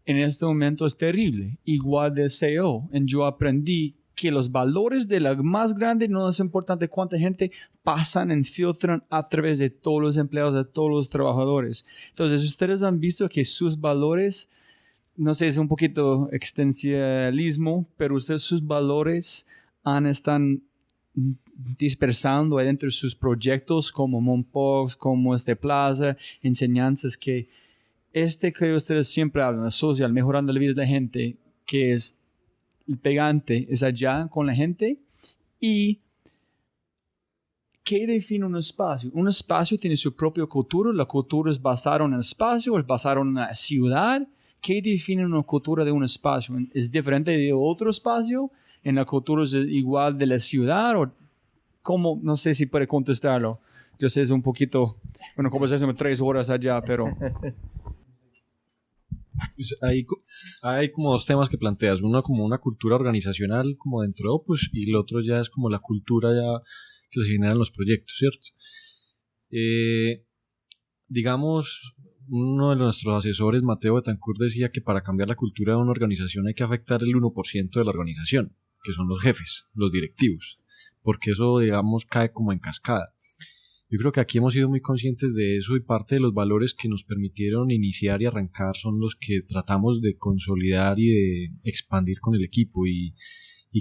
En este momento es terrible, igual del CEO. Y yo aprendí que los valores de la más grande no es importante cuánta gente pasan, filtran a través de todos los empleados, de todos los trabajadores. Entonces, ustedes han visto que sus valores, no sé, es un poquito existencialismo, pero ustedes sus valores están dispersando adentro de sus proyectos como Mompox, como Plaza, enseñanzas que ustedes siempre hablan, social, mejorando la vida de la gente, que es el pegante, es allá con la gente. ¿Y qué define un espacio? Un espacio tiene su propia cultura, la cultura es basada en el espacio, es basada en una ciudad. ¿Qué define una cultura de un espacio? ¿Es diferente de otro espacio? ¿En la cultura es igual de la ciudad? ¿O cómo? No sé si puede contestarlo. Yo sé, es un poquito, bueno, conversación de 3 horas allá, pero... Pues hay como 2 temas que planteas. Uno como una cultura organizacional como dentro de Opus, y el otro ya es como la cultura ya que se genera en los proyectos, ¿cierto? Digamos, uno de nuestros asesores, Mateo Betancourt, decía que para cambiar la cultura de una organización hay que afectar el 1% de la organización, que son los jefes, los directivos, porque eso, digamos, cae como en cascada. Yo creo que aquí hemos sido muy conscientes de eso, y parte de los valores que nos permitieron iniciar y arrancar son los que tratamos de consolidar y de expandir con el equipo, y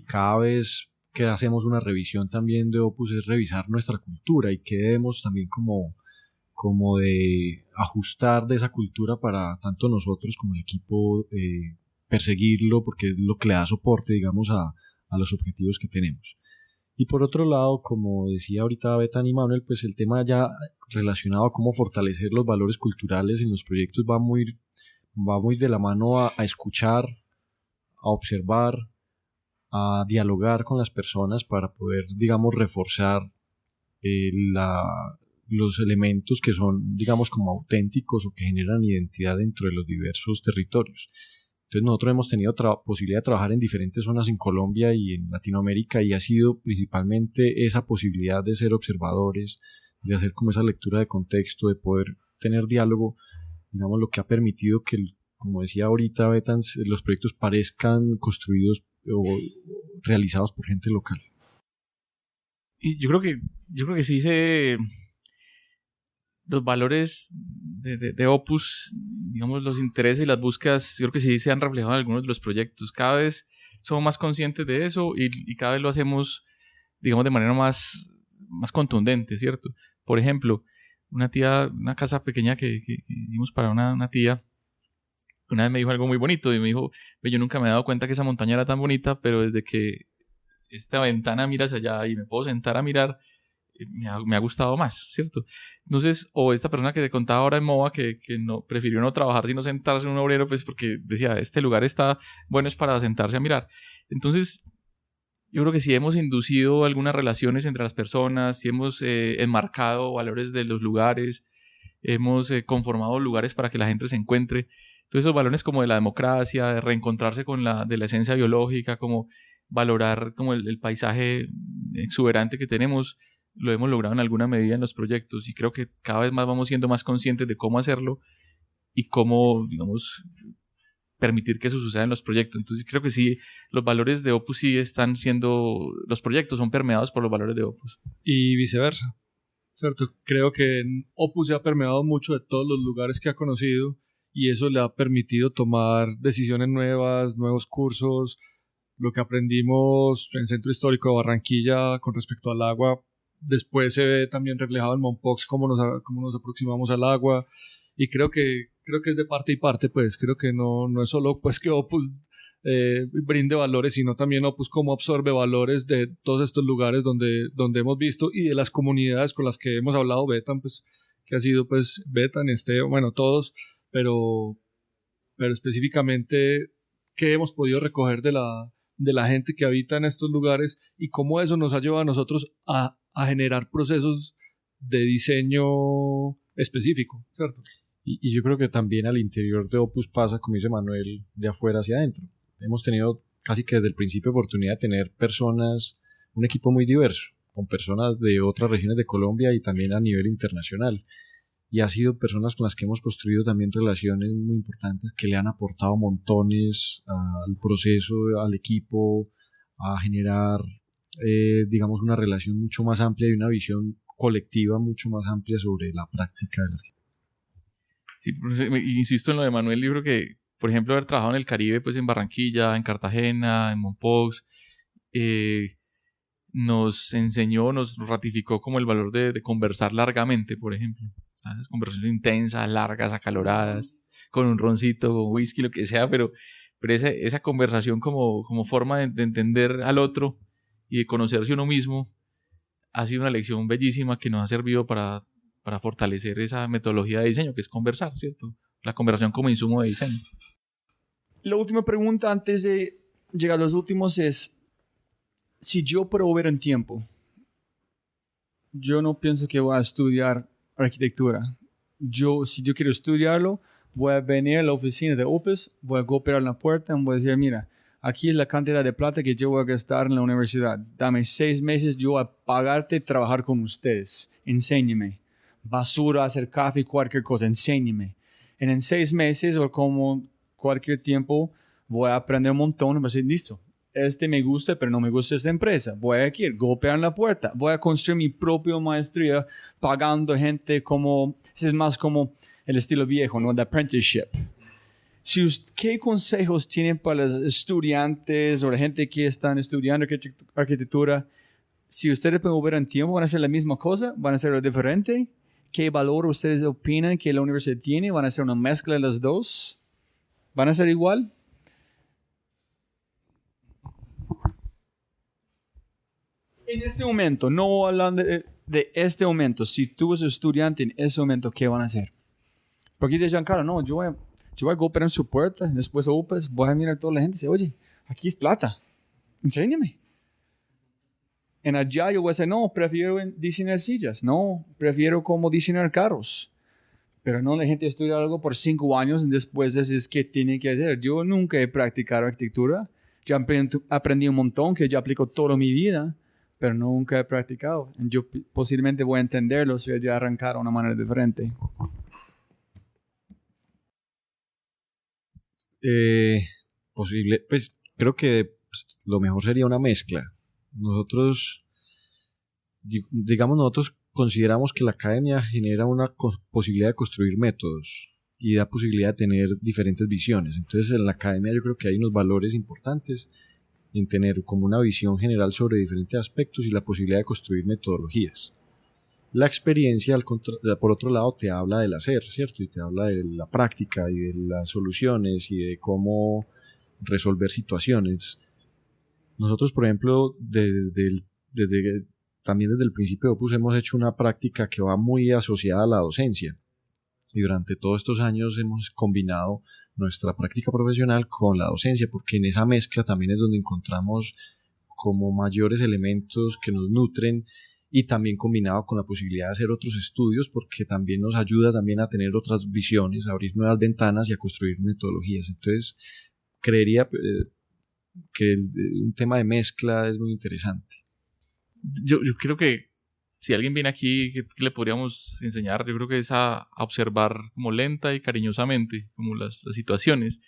cada vez que hacemos una revisión también de Opus es revisar nuestra cultura y que debemos también como de ajustar de esa cultura para tanto nosotros como el equipo perseguirlo, porque es lo que le da soporte, digamos, a los objetivos que tenemos. Y por otro lado, como decía ahorita Betan y Manuel, pues el tema ya relacionado a cómo fortalecer los valores culturales en los proyectos va muy de la mano a escuchar, a observar, a dialogar con las personas para poder, digamos, reforzar los elementos que son, digamos, como auténticos o que generan identidad dentro de los diversos territorios. Entonces nosotros hemos tenido posibilidad de trabajar en diferentes zonas en Colombia y en Latinoamérica, y ha sido principalmente esa posibilidad de ser observadores, de hacer como esa lectura de contexto, de poder tener diálogo, digamos, lo que ha permitido que, como decía ahorita Betan, los proyectos parezcan construidos o realizados por gente local. Y yo creo que sí los valores de Opus, digamos, los intereses y las búsquedas, yo creo que sí se han reflejado en algunos de los proyectos. Cada vez somos más conscientes de eso y cada vez lo hacemos, digamos, de manera más contundente, ¿cierto? Por ejemplo, una casa pequeña que hicimos para una tía, una vez me dijo algo muy bonito y me dijo: yo nunca me he dado cuenta que esa montaña era tan bonita, pero desde que esta ventana mira hacia allá y me puedo sentar a mirar, me ha gustado más, ¿cierto? Entonces, o esta persona que te contaba ahora en MOVA que no, prefirió no trabajar sino sentarse en un obrero, pues porque decía, este lugar está bueno, es para sentarse a mirar. Entonces, yo creo que sí hemos inducido algunas relaciones entre las personas, sí hemos enmarcado valores de los lugares, hemos conformado lugares para que la gente se encuentre. Entonces, esos valores como de la democracia, de reencontrarse con de la esencia biológica, como valorar como el paisaje exuberante que tenemos, lo hemos logrado en alguna medida en los proyectos y creo que cada vez más vamos siendo más conscientes de cómo hacerlo y cómo, digamos, permitir que eso suceda en los proyectos. Entonces creo que sí, los valores de Opus sí están siendo, los proyectos son permeados por los valores de Opus. Y viceversa, ¿cierto? Creo que Opus se ha permeado mucho de todos los lugares que ha conocido y eso le ha permitido tomar decisiones nuevas, nuevos cursos. Lo que aprendimos en Centro Histórico de Barranquilla con respecto al agua, después se ve también reflejado en Mompox, cómo nos aproximamos al agua. Y creo que es de parte y parte, pues. Creo que no es solo pues, que Opus brinde valores, sino también Opus cómo absorbe valores de todos estos lugares donde hemos visto y de las comunidades con las que hemos hablado, Betan, pues, que ha sido pues Betan, bueno, todos, pero específicamente qué hemos podido recoger de la gente que habita en estos lugares y cómo eso nos ha llevado a nosotros a generar procesos de diseño específico, ¿cierto? Y yo creo que también al interior de Opus pasa, como dice Manuel, de afuera hacia adentro. Hemos tenido casi que desde el principio oportunidad de tener personas, un equipo muy diverso, con personas de otras regiones de Colombia y también a nivel internacional. Y ha sido personas con las que hemos construido también relaciones muy importantes que le han aportado montones al proceso, al equipo, a generar, digamos, una relación mucho más amplia y una visión colectiva mucho más amplia sobre la práctica de la arquitectura. Sí, insisto en lo de Manuel, yo creo que, por ejemplo, haber trabajado en el Caribe, pues en Barranquilla, en Cartagena, en Mompox, nos enseñó, nos ratificó como el valor de conversar largamente, por ejemplo. ¿Sabes? Conversaciones intensas, largas, acaloradas, con un roncito, con whisky, lo que sea, pero esa conversación como forma de entender al otro y de conocerse uno mismo ha sido una lección bellísima que nos ha servido para fortalecer esa metodología de diseño, que es conversar, ¿cierto? La conversación como insumo de diseño. La última pregunta antes de llegar a los últimos es, si yo puedo volver en tiempo, yo no pienso que voy a estudiar arquitectura. Si yo quiero estudiarlo, voy a venir a la oficina de Opus, voy a golpear la puerta y voy a decir, mira, aquí es la cantidad de plata que yo voy a gastar en la universidad. Dame 6 meses, yo voy a pagarte trabajar con ustedes. Enséñeme. Basura, hacer café, cualquier cosa, enséñeme. En 6 meses o como cualquier tiempo voy a aprender un montón y voy a decir, listo, me gusta, pero no me gusta esta empresa. Voy a ir, golpear la puerta. Voy a construir mi propia maestría pagando gente como, es más como el estilo viejo, ¿no? The apprenticeship. ¿Qué consejos tienen para los estudiantes o la gente que están estudiando arquitectura? Si ustedes pueden volver en tiempo, ¿van a hacer la misma cosa? ¿Van a hacer lo diferente? ¿Qué valor ustedes opinan que la universidad tiene? ¿Van a hacer una mezcla de los dos? ¿Van a ser igual? En este momento, no hablando de este momento, si tú eres estudiante en ese momento, ¿qué van a hacer? Porque de Giancarlo, no, yo voy a golpear en su puerta, después voy a mirar a toda la gente y decir, oye, aquí es plata, enséñame. En allá yo voy a decir, no, prefiero diseñar sillas, no, prefiero como diseñar carros. Pero no la gente estudia algo por 5 años y después es que tiene que hacer. Yo nunca he practicado arquitectura, yo aprendí un montón que yo aplico toda mi vida, pero nunca he practicado. Yo posiblemente voy a entenderlo si yo arrancar de una manera diferente. Posible, pues creo que lo mejor sería una mezcla. Nosotros consideramos que la academia genera una posibilidad de construir métodos y da posibilidad de tener diferentes visiones. Entonces en la academia yo creo que hay unos valores importantes en tener como una visión general sobre diferentes aspectos y la posibilidad de construir metodologías. La experiencia, por otro lado, te habla del hacer, ¿cierto? Y te habla de la práctica y de las soluciones y de cómo resolver situaciones. Nosotros, por ejemplo, también desde el principio de Opus hemos hecho una práctica que va muy asociada a la docencia. Y durante todos estos años hemos combinado nuestra práctica profesional con la docencia, porque en esa mezcla también es donde encontramos como mayores elementos que nos nutren y también combinado con la posibilidad de hacer otros estudios, porque también nos ayuda también a tener otras visiones, a abrir nuevas ventanas y a construir metodologías. Entonces, creería que un tema de mezcla es muy interesante. Yo creo que si alguien viene aquí, ¿qué le podríamos enseñar? Yo creo que es a observar como lenta y cariñosamente como las situaciones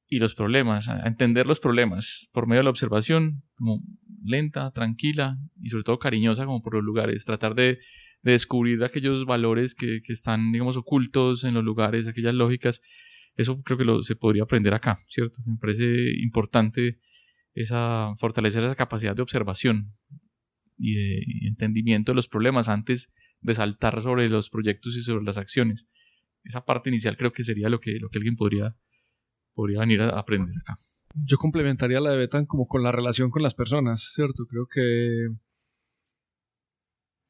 y los problemas, a entender los problemas por medio de la observación, como lenta, tranquila y sobre todo cariñosa como por los lugares, tratar de descubrir aquellos valores que están, digamos, ocultos en los lugares, aquellas lógicas. Eso creo que se podría aprender acá, ¿cierto? Me parece importante fortalecer esa capacidad de observación y de entendimiento de los problemas antes de saltar sobre los proyectos y sobre las acciones. Esa parte inicial creo que sería lo que alguien podría venir a aprender acá. Yo complementaría la de Betan como con la relación con las personas, ¿cierto? Creo que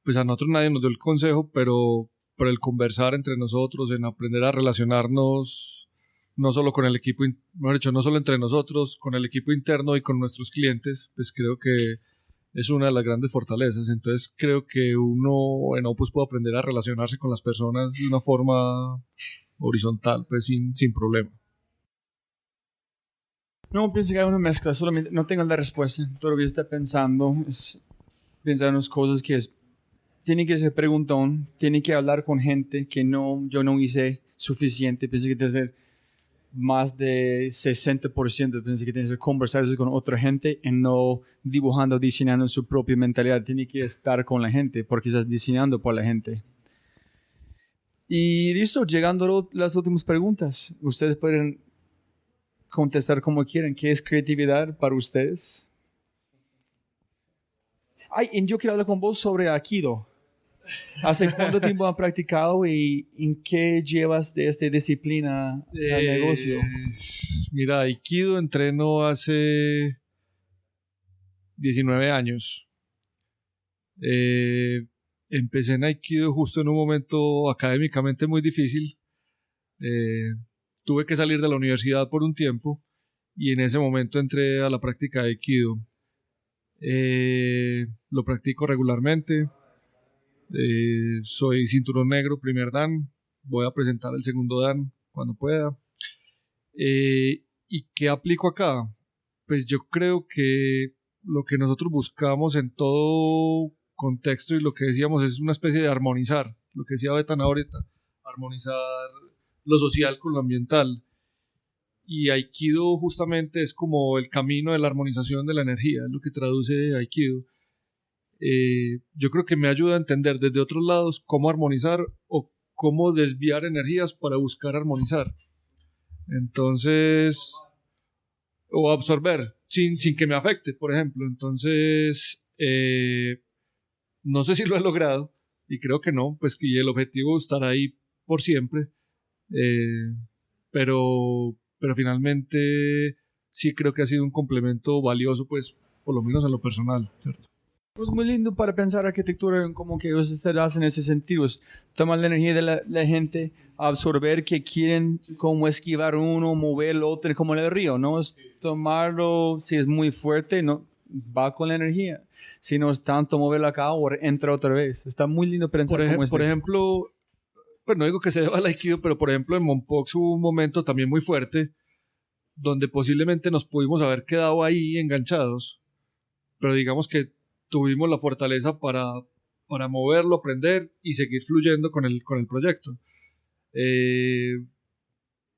pues a nosotros nadie nos dio el consejo, pero el conversar entre nosotros, en aprender a relacionarnos no solo con el equipo, mejor dicho, no solo entre nosotros, con el equipo interno y con nuestros clientes, pues creo que es una de las grandes fortalezas. Entonces creo que uno en Opus puede aprender a relacionarse con las personas de una forma horizontal, pues sin problema. No, pienso que hay una mezcla, solamente no tengo la respuesta. Todo lo que está pensando es pensar en las cosas que tiene que ser preguntón, tiene que hablar con gente que yo no hice suficiente. Pienso que tiene que ser más de 60%, pienso que tiene que ser conversar con otra gente y no dibujando, diseñando su propia mentalidad. Tiene que estar con la gente porque estás diseñando por la gente. Y listo, llegando a las últimas preguntas. Ustedes pueden contestar como quieran. ¿Qué es creatividad para ustedes? Y yo quiero hablar con vos sobre Aikido. ¿Hace cuánto tiempo han practicado y en qué llevas de esta disciplina al negocio? Mira, Aikido entreno hace 19 años. Empecé en Aikido justo en un momento académicamente muy difícil. Tuve que salir de la universidad por un tiempo y en ese momento entré a la práctica de Aikido. Lo practico regularmente. Soy cinturón negro, primer dan. Voy a presentar el segundo dan cuando pueda. ¿Y qué aplico acá? Pues yo creo que lo que nosotros buscamos en todo contexto y lo que decíamos es una especie de armonizar, lo que decía Betan ahorita, armonizar lo social con lo ambiental. Y Aikido justamente es como el camino de la armonización de la energía, es lo que traduce Aikido. Yo creo que me ayuda a entender desde otros lados cómo armonizar o cómo desviar energías para buscar armonizar. Entonces, o absorber sin que me afecte, por ejemplo. Entonces, no sé si lo he logrado y creo que no, pues que el objetivo es estar ahí por siempre, pero finalmente sí creo que ha sido un complemento valioso, pues por lo menos en lo personal, ¿cierto? Es muy lindo para pensar arquitectura como que ustedes hacen en ese sentido. Es tomar la energía de la gente, absorber que quieren como esquivar uno, mover el otro, como en el río, ¿no? Es tomarlo, si es muy fuerte, no va con la energía. Si no es tanto moverlo acá o entra otra vez. Está muy lindo pensar por ejemplo, pues no digo que se deba al Aikido, pero por ejemplo en Mompox hubo un momento también muy fuerte donde posiblemente nos pudimos haber quedado ahí enganchados, pero digamos que tuvimos la fortaleza para moverlo, aprender y seguir fluyendo con el proyecto.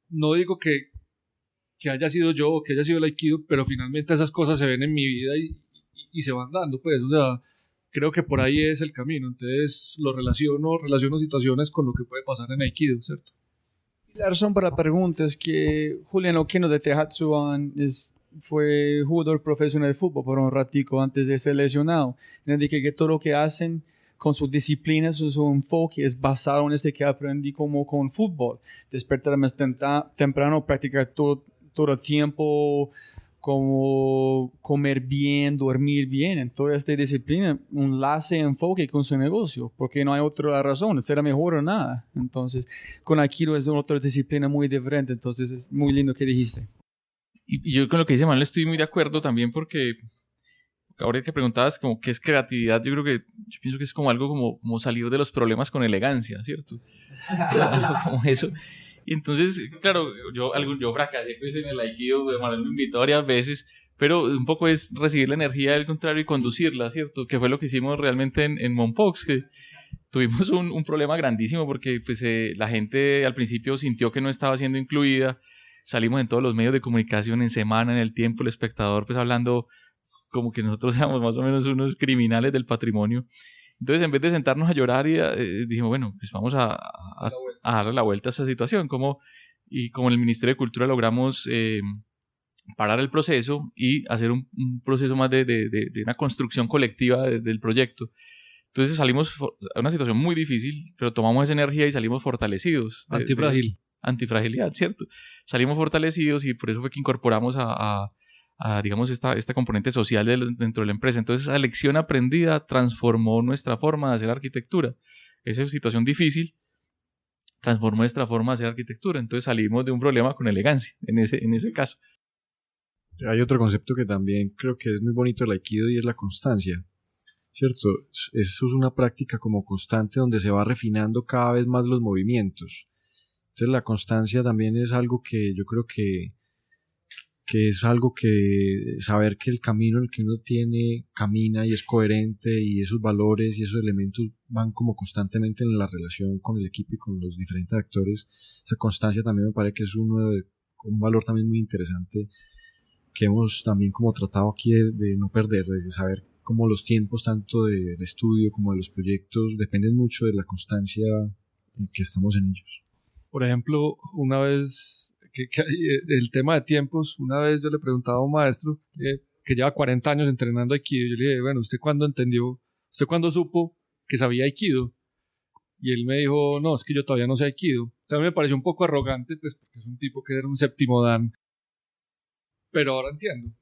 No digo que haya sido yo o que haya sido el Aikido, pero finalmente esas cosas se ven en mi vida y se van dando, pues, o sea, creo que por ahí es el camino. Entonces lo relaciono situaciones con lo que puede pasar en Aikido, ¿cierto? La razón para la pregunta es que Julián Okino de Tehatsuan fue jugador profesional de fútbol por un ratico antes de ser lesionado. Y dije que todo lo que hacen con sus disciplinas, su enfoque es basado en que aprendí como con fútbol. Despertar más temprano, practicar todo el tiempo, como comer bien, dormir bien. En toda esta disciplina, un enlace, enfoque con su negocio, porque no hay otra razón, será mejor o nada. Entonces, con Aikido es otra disciplina muy diferente, entonces es muy lindo que dijiste. Y yo con lo que dice Manuel estoy muy de acuerdo también porque ahora que preguntabas como qué es creatividad, yo pienso que es como algo como salir de los problemas con elegancia, ¿cierto? Como eso. Y entonces, claro, yo fracasé pues, en el Aikido, Manuel me invitó varias veces, pero un poco es recibir la energía del contrario y conducirla, ¿cierto? Que fue lo que hicimos realmente en Mompox, que tuvimos un problema grandísimo porque pues, la gente al principio sintió que no estaba siendo incluida. Salimos en todos los medios de comunicación, en Semana, en El Tiempo, El Espectador, pues hablando como que nosotros éramos más o menos unos criminales del patrimonio. Entonces, en vez de sentarnos a llorar, dijimos, bueno, pues vamos a darle la vuelta a esta situación. Y como en el Ministerio de Cultura logramos parar el proceso y hacer un proceso más de una construcción colectiva del proyecto. Entonces salimos a una situación muy difícil, pero tomamos esa energía y salimos fortalecidos. Antifragilidad, ¿cierto? Salimos fortalecidos y por eso fue que incorporamos a digamos, esta componente social dentro de la empresa. Entonces, esa lección aprendida transformó nuestra forma de hacer arquitectura. Esa situación difícil transformó nuestra forma de hacer arquitectura. Entonces, salimos de un problema con elegancia, en ese caso. Hay otro concepto que también creo que es muy bonito del Aikido y es la constancia, ¿cierto? Eso es una práctica como constante donde se va refinando cada vez más los movimientos. Entonces la constancia también es algo que yo creo que es algo que saber que el camino en el que uno camina y es coherente y esos valores y esos elementos van como constantemente en la relación con el equipo y con los diferentes actores. Esa constancia también me parece que es un valor también muy interesante que hemos también como tratado aquí de no perder, de saber cómo los tiempos tanto del estudio como de los proyectos dependen mucho de la constancia en que estamos en ellos. Por ejemplo, una vez, el tema de tiempos, una vez yo le preguntaba a un maestro que lleva 40 años entrenando Aikido, yo le dije, bueno, ¿usted cuándo supo que sabía Aikido? Y él me dijo, no, es que yo todavía no sé Aikido. También me pareció un poco arrogante, pues porque es un tipo que era un séptimo dan, pero ahora entiendo.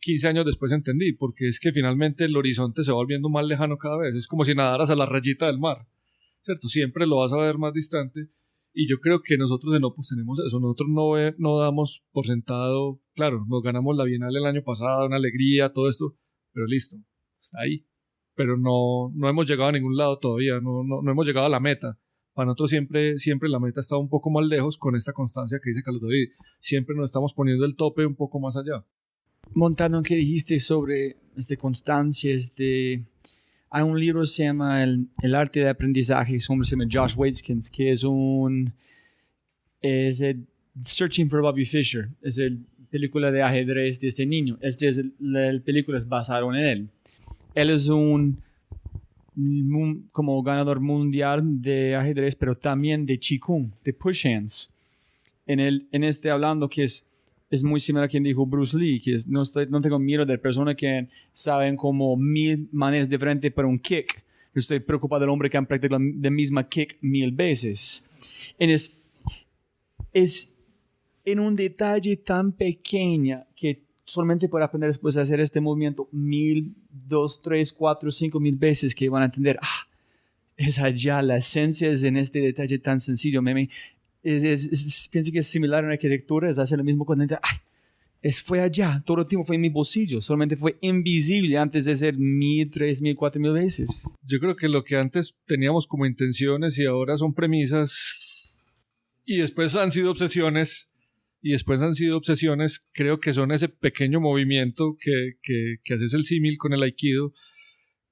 15 años después entendí, porque es que finalmente el horizonte se va volviendo más lejano cada vez, es como si nadaras a la rayita del mar, ¿cierto? Siempre lo vas a ver más distante. Y yo creo que nosotros en Opus tenemos eso. Nosotros no damos por sentado, claro, nos ganamos la Bienal el año pasado, una alegría, todo esto, pero listo, está ahí. Pero no hemos llegado a ningún lado todavía, no hemos llegado a la meta. Para nosotros siempre la meta está un poco más lejos con esta constancia que dice Carlos David. Siempre nos estamos poniendo el tope un poco más allá. Montando en que dijiste sobre constancia, hay un libro que se llama El arte de aprendizaje, su hombre se llama Josh Waitzkin, que es el Searching for Bobby Fischer, es la película de ajedrez de este niño. La película es basada en él. Él es como ganador mundial de ajedrez, pero también de Qigong, de push hands. Hablando que es muy similar a quien dijo Bruce Lee, que no tengo miedo de personas que saben como 1000 maneras diferentes para un kick. Yo estoy preocupado del hombre que han practicado la misma kick 1000 veces. Es en un detalle tan pequeño que solamente por aprender después a hacer este movimiento 1000, 2, 3, 4, 5,000 veces que van a entender, es allá, la esencia es en este detalle tan sencillo. Pienso que es similar a la arquitectura, es hacer lo mismo cuando fue allá, todo el tiempo fue en mi bolsillo, solamente fue invisible antes de ser 1000, 3000, 4000 veces. Yo creo que lo que antes teníamos como intenciones y ahora son premisas y después han sido obsesiones creo que son ese pequeño movimiento que haces el símil con el Aikido.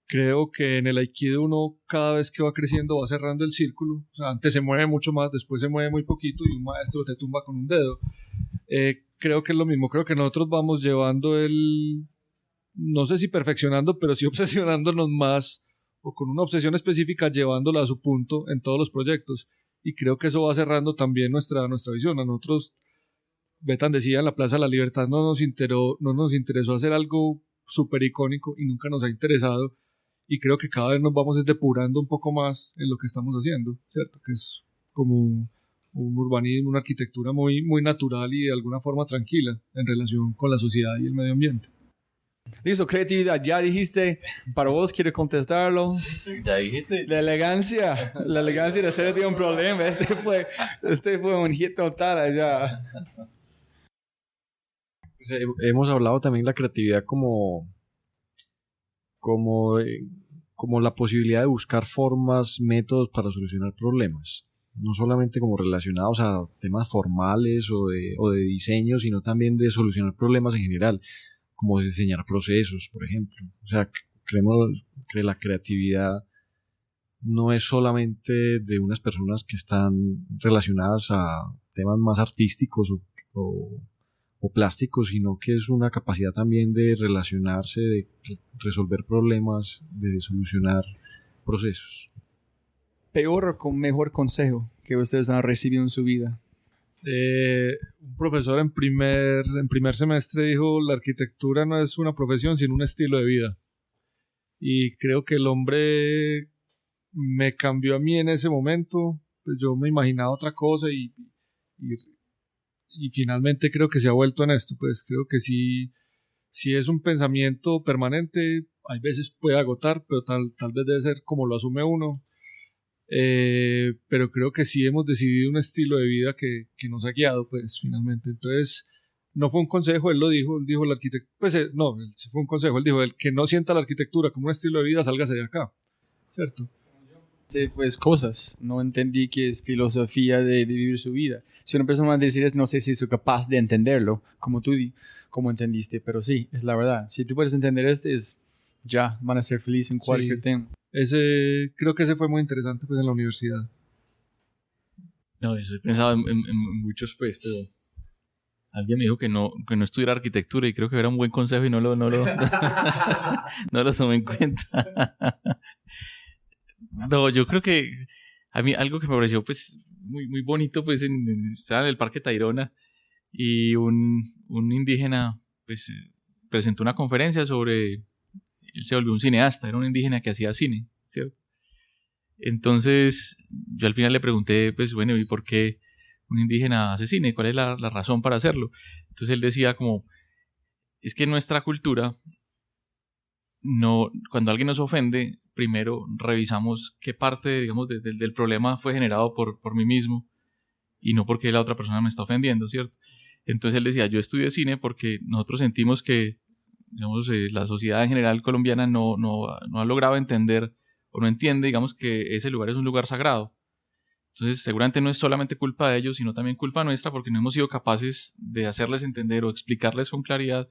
Creo que en el Aikido uno cada vez que va creciendo va cerrando el círculo. O sea, antes se mueve mucho más, después se mueve muy poquito y un maestro te tumba con un dedo. Creo que es lo mismo. Creo que nosotros vamos llevando no sé si perfeccionando, pero sí obsesionándonos más o con una obsesión específica llevándola a su punto en todos los proyectos. Y creo que eso va cerrando también nuestra visión. A nosotros, Betan decía en la Plaza de la Libertad, no nos interesó hacer algo súper icónico y nunca nos ha interesado. Y creo que cada vez nos vamos depurando un poco más en lo que estamos haciendo, ¿cierto? Que es como un urbanismo, una arquitectura muy, muy natural y de alguna forma tranquila en relación con la sociedad y el medio ambiente. Listo, creatividad, ya dijiste, para vos quiero contestarlo. Ya dijiste. La elegancia de hacer un problema, este fue un hit total allá. Pues, hemos hablado también de la creatividad como la posibilidad de buscar formas, métodos para solucionar problemas, no solamente como relacionados a temas formales o de diseño, sino también de solucionar problemas en general. como diseñar procesos, por ejemplo. O sea, creemos que la creatividad no es solamente de unas personas que están relacionadas a temas más artísticos o plásticos, sino que es una capacidad también de relacionarse, de resolver problemas, de solucionar procesos. ¿Peor o con mejor consejo que ustedes han recibido en su vida? Un profesor en primer semestre dijo: la arquitectura no es una profesión, sino un estilo de vida. Y creo que el hombre me cambió a mí en ese momento. Pues yo me imaginaba otra cosa y finalmente creo que se ha vuelto en esto. Pues creo que si es un pensamiento permanente, hay veces puede agotar, pero tal vez debe ser como lo asume uno. Pero creo que sí hemos decidido un estilo de vida que nos ha guiado, pues finalmente. Entonces, no fue un consejo, él dijo la arquitectura, pues no, sí fue un consejo, él dijo: el que no sienta la arquitectura como un estilo de vida, sálgase de acá, ¿cierto? Sí, pues cosas, no entendí que es filosofía de vivir su vida. Si una persona va a decir eso, no sé si soy capaz de entenderlo, como tú como entendiste, pero sí, es la verdad. Si tú puedes entender ya van a ser felices en cualquier tema. Creo que ese fue muy interesante, pues, en la universidad. No, yo he pensado en muchos, pues, pero alguien me dijo que no estudiara arquitectura y creo que era un buen consejo y no lo tomé en cuenta. No, yo creo que a mí algo que me pareció, pues, muy, muy bonito, pues, estaba en el Parque Tayrona y un indígena, pues, presentó una conferencia sobre... Él se volvió un cineasta, era un indígena que hacía cine, ¿cierto? Entonces, yo al final le pregunté, pues, bueno, ¿y por qué un indígena hace cine? ¿Cuál es la razón para hacerlo? Entonces él decía como, es que en nuestra cultura, cuando alguien nos ofende, primero revisamos qué parte, digamos, del problema fue generado por mí mismo y no porque la otra persona me está ofendiendo, ¿cierto? Entonces él decía, yo estudié cine porque nosotros sentimos que, digamos, la sociedad en general colombiana no ha logrado entender o no entiende, digamos, que ese lugar es un lugar sagrado. Entonces seguramente no es solamente culpa de ellos, sino también culpa nuestra porque no hemos sido capaces de hacerles entender o explicarles con claridad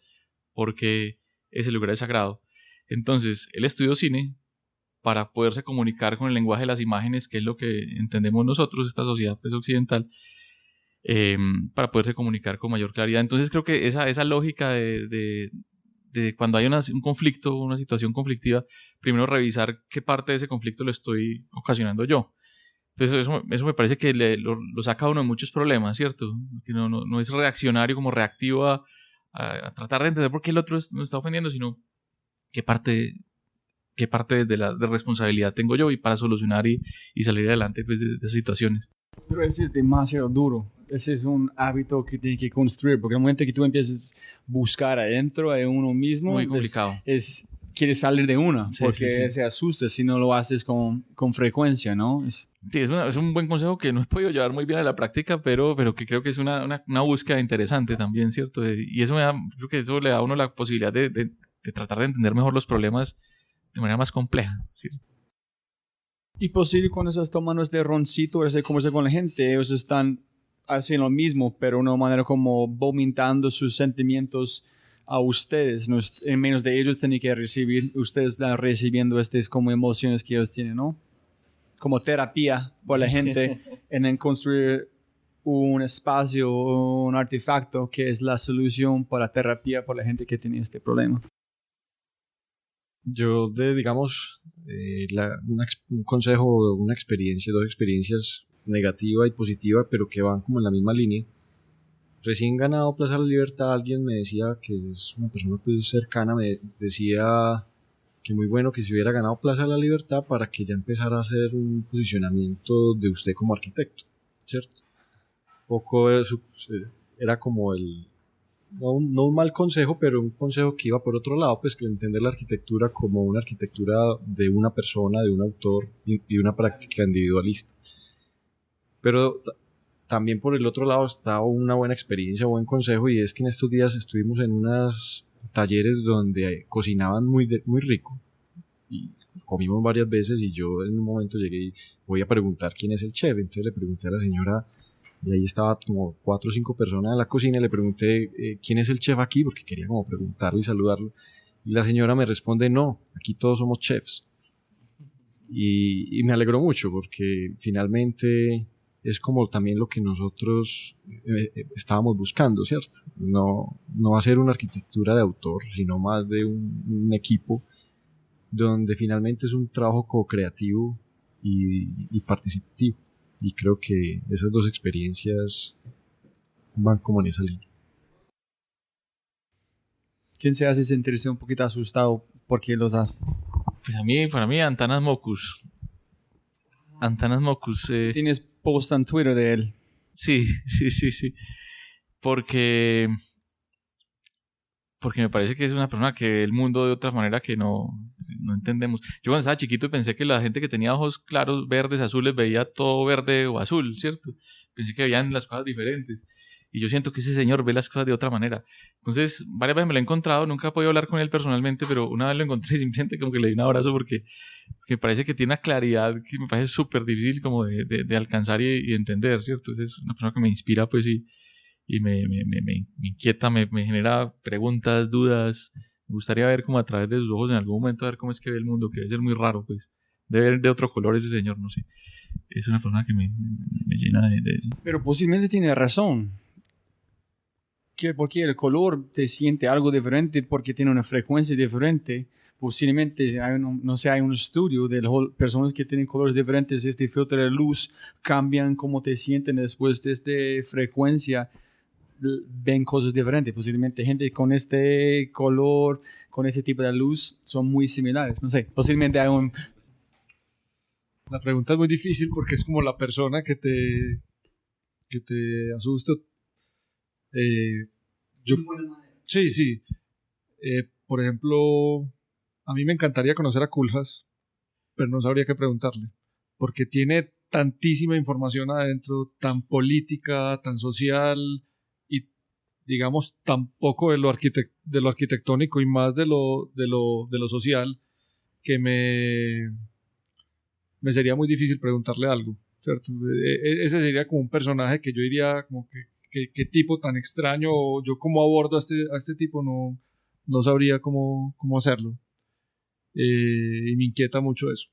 por qué ese lugar es sagrado. Entonces él estudió cine para poderse comunicar con el lenguaje de las imágenes, que es lo que entendemos nosotros, esta sociedad, pues, occidental, para poderse comunicar con mayor claridad. Entonces creo que esa lógica de cuando hay un conflicto, una situación conflictiva, primero revisar qué parte de ese conflicto lo estoy ocasionando yo. Entonces eso me parece que lo saca a uno de muchos problemas, ¿cierto? Que no es reaccionario como reactivo a tratar de entender por qué el otro me está ofendiendo, sino qué parte de responsabilidad tengo yo y para solucionar y salir adelante, pues, de esas situaciones. Pero ese es demasiado duro. Ese es un hábito que tiene que construir, porque en el momento que tú empiezas a buscar adentro de uno mismo, muy complicado. Quieres salir de una, porque sí. Se asusta si no lo haces con frecuencia, ¿no? Sí, es un buen consejo que no he podido llevar muy bien a la práctica, pero que creo que es una búsqueda interesante también, ¿cierto? Y eso creo que eso le da a uno la posibilidad de tratar de entender mejor los problemas de manera más compleja, ¿cierto? Y posible cuando estás tomando este roncito, ese conversar con la gente, ellos están haciendo lo mismo, pero de una manera como vomitando sus sentimientos a ustedes, no, en menos de ellos tienen que recibir, ustedes están recibiendo estas como emociones que ellos tienen, ¿no? Como terapia por la gente en construir un espacio, un artefacto que es la solución para terapia por la gente que tiene este problema. Yo digamos, un consejo, una experiencia, dos experiencias, negativa y positiva, pero que van como en la misma línea. Recién ganado Plaza de la Libertad, alguien me decía, que es una persona pues cercana, me decía que muy bueno que se hubiera ganado Plaza de la Libertad para que ya empezara a hacer un posicionamiento de usted como arquitecto, ¿cierto? Poco era como no un mal consejo, pero un consejo que iba por otro lado, pues que entender la arquitectura como una arquitectura de una persona, de un autor y una práctica individualista. Pero también por el otro lado está una buena experiencia, buen consejo, y es que en estos días estuvimos en unos talleres donde cocinaban muy rico y comimos varias veces, y yo en un momento llegué y voy a preguntar quién es el chef. Entonces le pregunté a la señora Y ahí estaba como 4 o 5 personas en la cocina y le pregunté, ¿quién es el chef aquí? Porque quería como preguntarle y saludarlo. Y la señora me responde, no, aquí todos somos chefs. Y me alegró mucho porque finalmente es como también lo que nosotros estábamos buscando, ¿cierto? No va a ser una arquitectura de autor, sino más de un equipo donde finalmente es un trabajo co-creativo y participativo. Y creo que esas dos experiencias van como en esa línea. ¿Quién se hace sentirse un poquito asustado porque los hace? Pues para mí, Antanas Mocus. Antanas Mocus. Tienes post en Twitter de él. Sí. Porque me parece que es una persona que ve el mundo de otra manera que no entendemos. Yo cuando estaba chiquito pensé que la gente que tenía ojos claros, verdes, azules, veía todo verde o azul, ¿cierto? Pensé que veían las cosas diferentes. Y yo siento que ese señor ve las cosas de otra manera. Entonces, varias veces me lo he encontrado, nunca he podido hablar con él personalmente, pero una vez lo encontré simplemente como que le di un abrazo porque me parece que tiene una claridad que me parece súper difícil como de alcanzar y entender, ¿cierto? Entonces, es una persona que me inspira, pues, y me inquieta, me genera preguntas, dudas. Me gustaría ver como a través de sus ojos en algún momento, a ver cómo es que ve el mundo, que debe ser muy raro, pues. Debe ver de otro color ese señor, no sé. Es una persona que me llena de... Pero posiblemente tiene razón. Porque el color te siente algo diferente porque tiene una frecuencia diferente. Posiblemente hay un estudio de las personas que tienen colores diferentes. Este filtro de luz cambian cómo te sienten después de esta frecuencia. Ven cosas diferentes. Posiblemente gente con este color, con ese tipo de luz, son muy similares. No sé, posiblemente hay un... La pregunta es muy difícil porque es como la persona que te asusta. Sí. Por ejemplo, a mí me encantaría conocer a Kulhas, pero no sabría qué preguntarle, porque tiene tantísima información adentro, tan política, tan social y, digamos, tan poco de lo arquitectónico y más de lo social, que me sería muy difícil preguntarle algo, ¿cierto? Ese sería como un personaje que yo diría como qué tipo tan extraño, o yo cómo abordo a este tipo, no sabría cómo hacerlo. Y me inquieta mucho eso.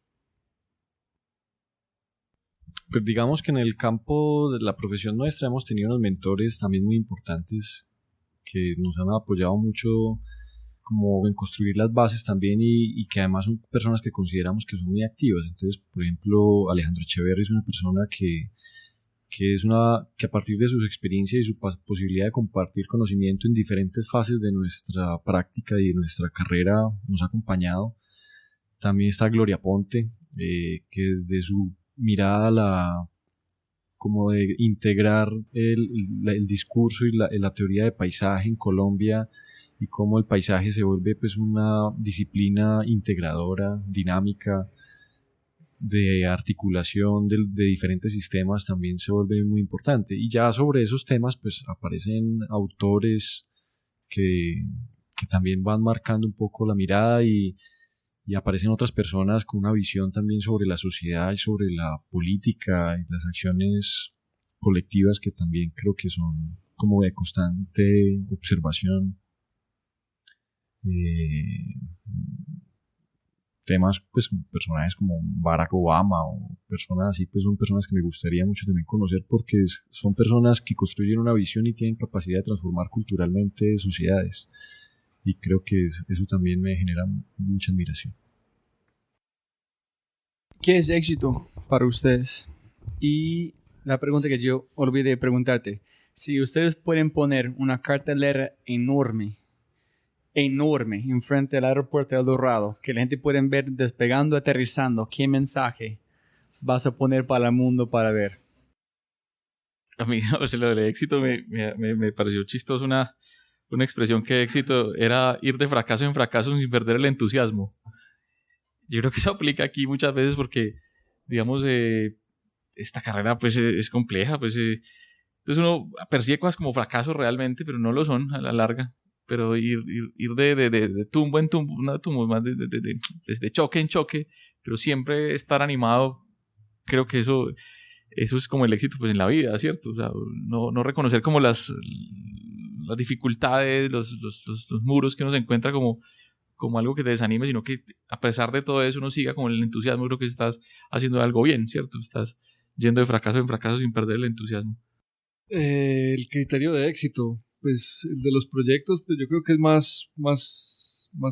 Pues digamos que en el campo de la profesión nuestra hemos tenido unos mentores también muy importantes que nos han apoyado mucho como en construir las bases también y que además son personas que consideramos que son muy activas. Entonces, por ejemplo, Alejandro Echeverri es una persona que a partir de sus experiencias y su posibilidad de compartir conocimiento en diferentes fases de nuestra práctica y de nuestra carrera nos ha acompañado. También está Gloria Ponte, que desde su mirada como de integrar el discurso y la teoría de paisaje en Colombia y cómo el paisaje se vuelve pues una disciplina integradora, dinámica, de articulación de diferentes sistemas, también se vuelve muy importante. Y ya sobre esos temas pues aparecen autores que también van marcando un poco la mirada y aparecen otras personas con una visión también sobre la sociedad y sobre la política y las acciones colectivas que también creo que son como de constante observación. Temas pues personajes como Barack Obama o personas así pues son personas que me gustaría mucho también conocer porque son personas que construyen una visión y tienen capacidad de transformar culturalmente sociedades y creo que eso también me genera mucha admiración. ¿Qué es éxito para ustedes? Y la pregunta que yo olvidé preguntarte, si ustedes pueden poner una cartelera enorme enfrente del aeropuerto de El Dorado, que la gente puede ver despegando, aterrizando, ¿qué mensaje vas a poner para el mundo para ver? A mí, o sea, lo del éxito me pareció chistoso una expresión que éxito era ir de fracaso en fracaso sin perder el entusiasmo. Yo creo que eso aplica aquí muchas veces porque, digamos, esta carrera pues es compleja, pues entonces uno percibe cosas como fracasos realmente, pero no lo son a la larga. Pero ir de tumbo en tumbo, no de tumbo, más de choque en choque, pero siempre estar animado, creo que eso eso es como el éxito pues en la vida, ¿cierto? O sea, no reconocer como las dificultades, los muros que uno se encuentra como algo que te desanime, sino que a pesar de todo eso uno siga con el entusiasmo. Creo que estás haciendo algo bien, ¿cierto? Estás yendo de fracaso en fracaso sin perder el entusiasmo. El criterio de éxito, pues el de los proyectos, pues yo creo que es más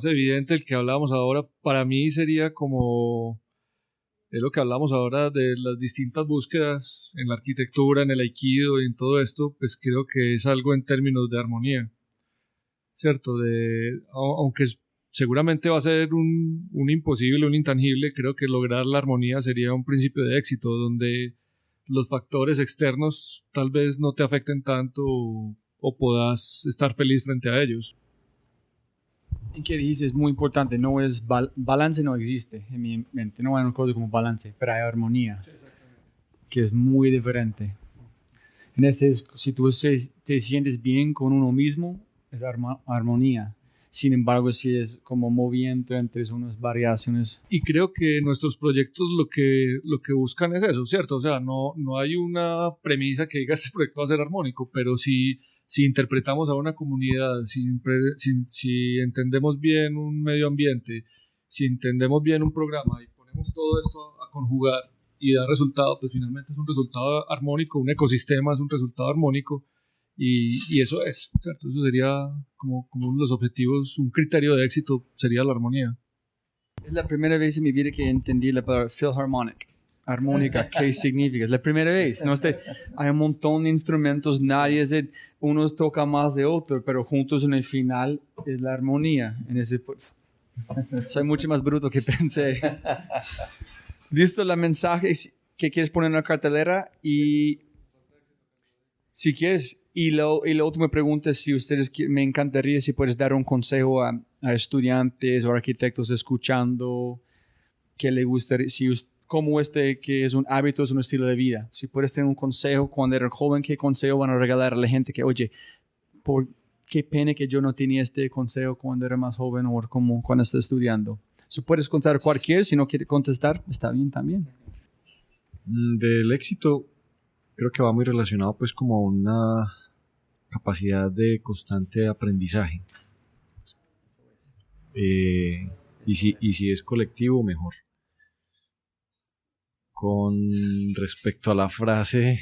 evidente el que hablábamos ahora. Para mí sería como es lo que hablamos ahora de las distintas búsquedas en la arquitectura, en el aikido y en todo esto, pues creo que es algo en términos de armonía, ¿cierto? Aunque seguramente va a ser un imposible, un intangible, creo que lograr la armonía sería un principio de éxito, donde los factores externos tal vez no te afecten tanto o puedas estar feliz frente a ellos. En que dices es muy importante, no es balance, no existe en mi mente, no hay una cosa como balance, pero hay armonía, que es muy diferente. En este, si tú te sientes bien con uno mismo, es armonía. Sin embargo, si es como movimiento entre unas variaciones. Y creo que nuestros proyectos lo que buscan es eso, ¿cierto? O sea, no hay una premisa que diga este proyecto va a ser armónico, pero si interpretamos a una comunidad, si entendemos bien un medio ambiente, si entendemos bien un programa y ponemos todo esto a conjugar y da resultado, pues finalmente es un resultado armónico, un ecosistema es un resultado armónico. Y eso es, ¿cierto? Eso sería como uno de los objetivos, un criterio de éxito sería la armonía. Es la primera vez en mi vida que entendí la palabra Philharmonic, armónica, ¿qué significa? Es la primera vez, ¿no? Hay un montón de instrumentos, unos tocan más de otros, pero juntos en el final es la armonía. Soy mucho más bruto que pensé. Listo, la mensaje que quieres poner en la cartelera y si quieres. Y la última pregunta es si me encantaría si puedes dar un consejo a estudiantes o arquitectos escuchando que le gustaría, que es un hábito, es un estilo de vida. Si puedes tener un consejo cuando eres joven, ¿qué consejo van a regalar a la gente que, oye, qué pena que yo no tenía este consejo cuando era más joven o como cuando estoy estudiando? Si puedes contestar cualquier, si no quieres contestar, está bien también. Del éxito, creo que va muy relacionado pues como a una capacidad de constante aprendizaje. Y si es colectivo, mejor. Con respecto a la frase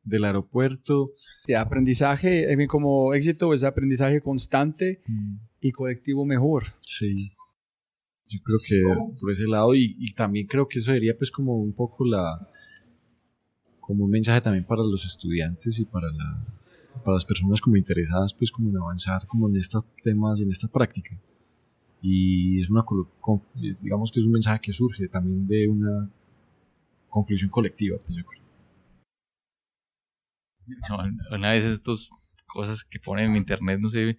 del aeropuerto, de aprendizaje, como éxito es aprendizaje constante y colectivo mejor. Sí, yo creo que por ese lado y también creo que eso sería pues como un poco como un mensaje también para los estudiantes y para las personas como interesadas pues como en avanzar como en estos temas y en esta práctica. Y es digamos que es un mensaje que surge también de una conclusión colectiva, pues yo creo. Una vez estas cosas que ponen en internet, no sé,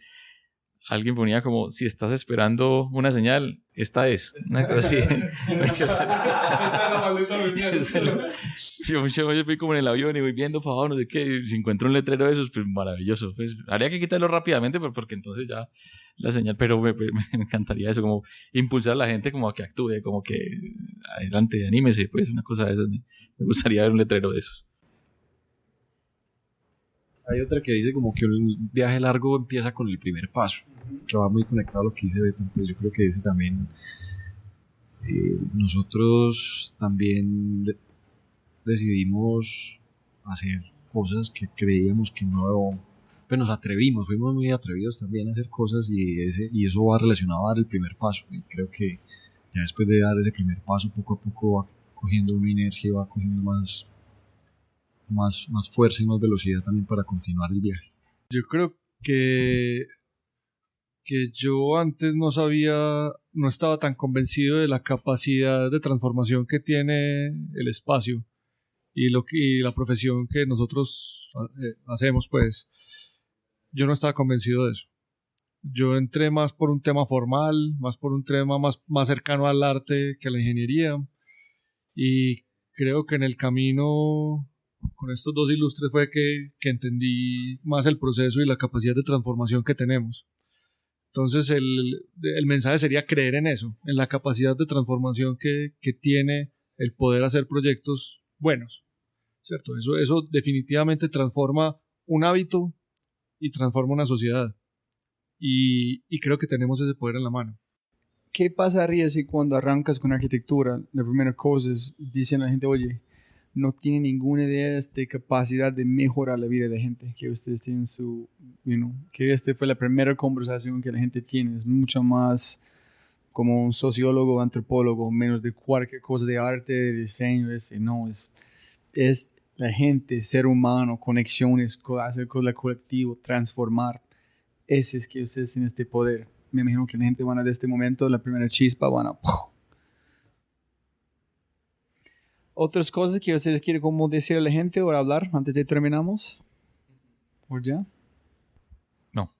alguien ponía como, si estás esperando una señal, esta es. Una cosa así. Yo fui como en el avión y voy viendo para abajo, no sé qué, si encuentro un letrero de esos, pues maravilloso. Pues, habría que quitarlo rápidamente porque entonces ya la señal, pero me encantaría eso, como impulsar a la gente como a que actúe, como que adelante, anímese, pues una cosa de esas. Me gustaría ver un letrero de esos. Hay otra que dice como que un viaje largo empieza con el primer paso, que va muy conectado a lo que dice Beto. Pues yo creo que dice también, nosotros también decidimos hacer cosas que creíamos que no, pues nos atrevimos, fuimos muy atrevidos también a hacer cosas y eso va relacionado a dar el primer paso. Y creo que ya después de dar ese primer paso, poco a poco va cogiendo una inercia y va cogiendo más fuerza y más velocidad también para continuar el viaje. Yo creo que yo antes no estaba tan convencido de la capacidad de transformación que tiene el espacio y la profesión que nosotros hacemos, pues yo no estaba convencido de eso. Yo entré más por un tema formal, más por un tema más cercano al arte que a la ingeniería, y creo que en el camino con estos dos ilustres fue que entendí más el proceso y la capacidad de transformación que tenemos. Entonces el mensaje sería creer en eso, en la capacidad de transformación que tiene el poder hacer proyectos buenos, ¿cierto? Eso definitivamente transforma un hábito y transforma una sociedad. Y creo que tenemos ese poder en la mano. ¿Qué pasaría si cuando arrancas con arquitectura, la primera cosa es, dicen a la gente, oye, no tienen ninguna idea de capacidad de mejorar la vida de gente, que ustedes tienen su, que fue la primera conversación que la gente tiene, es mucho más como un sociólogo, antropólogo, menos de cualquier cosa de arte, de diseño, es la gente, ser humano, conexiones, hacer cosas colectivo, transformar, ese es que ustedes tienen este poder. Me imagino que la gente van a de este momento, la primera chispa, van a... ¿Otras cosas que ustedes quieren como decir a la gente o hablar antes de terminamos? ¿Por ya? No.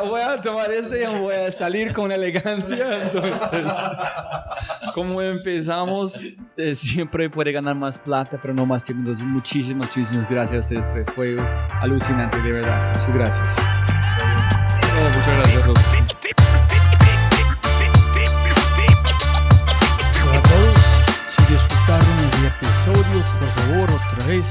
Voy a tomar esto y voy a salir con elegancia. Entonces, como empezamos, siempre puede ganar más plata, pero no más tiempo. Entonces, muchísimas gracias a ustedes tres. Fue alucinante, de verdad. Muchas gracias. Muchas gracias, Rosa. Para todos, si disfrutaron este episodio, por favor, otra vez,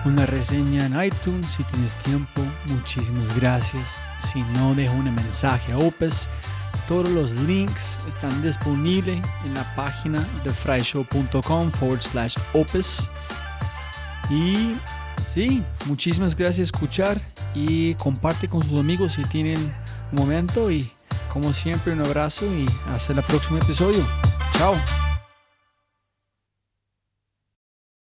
una reseña en iTunes si tienes tiempo. Muchísimas gracias. Si no, deja un mensaje a Opus. Todos los links están disponibles en la página de fryshow.com/Opus. Y sí, muchísimas gracias por escuchar y comparte con sus amigos si tienen un momento. Y como siempre, un abrazo y hasta el próximo episodio. Chao.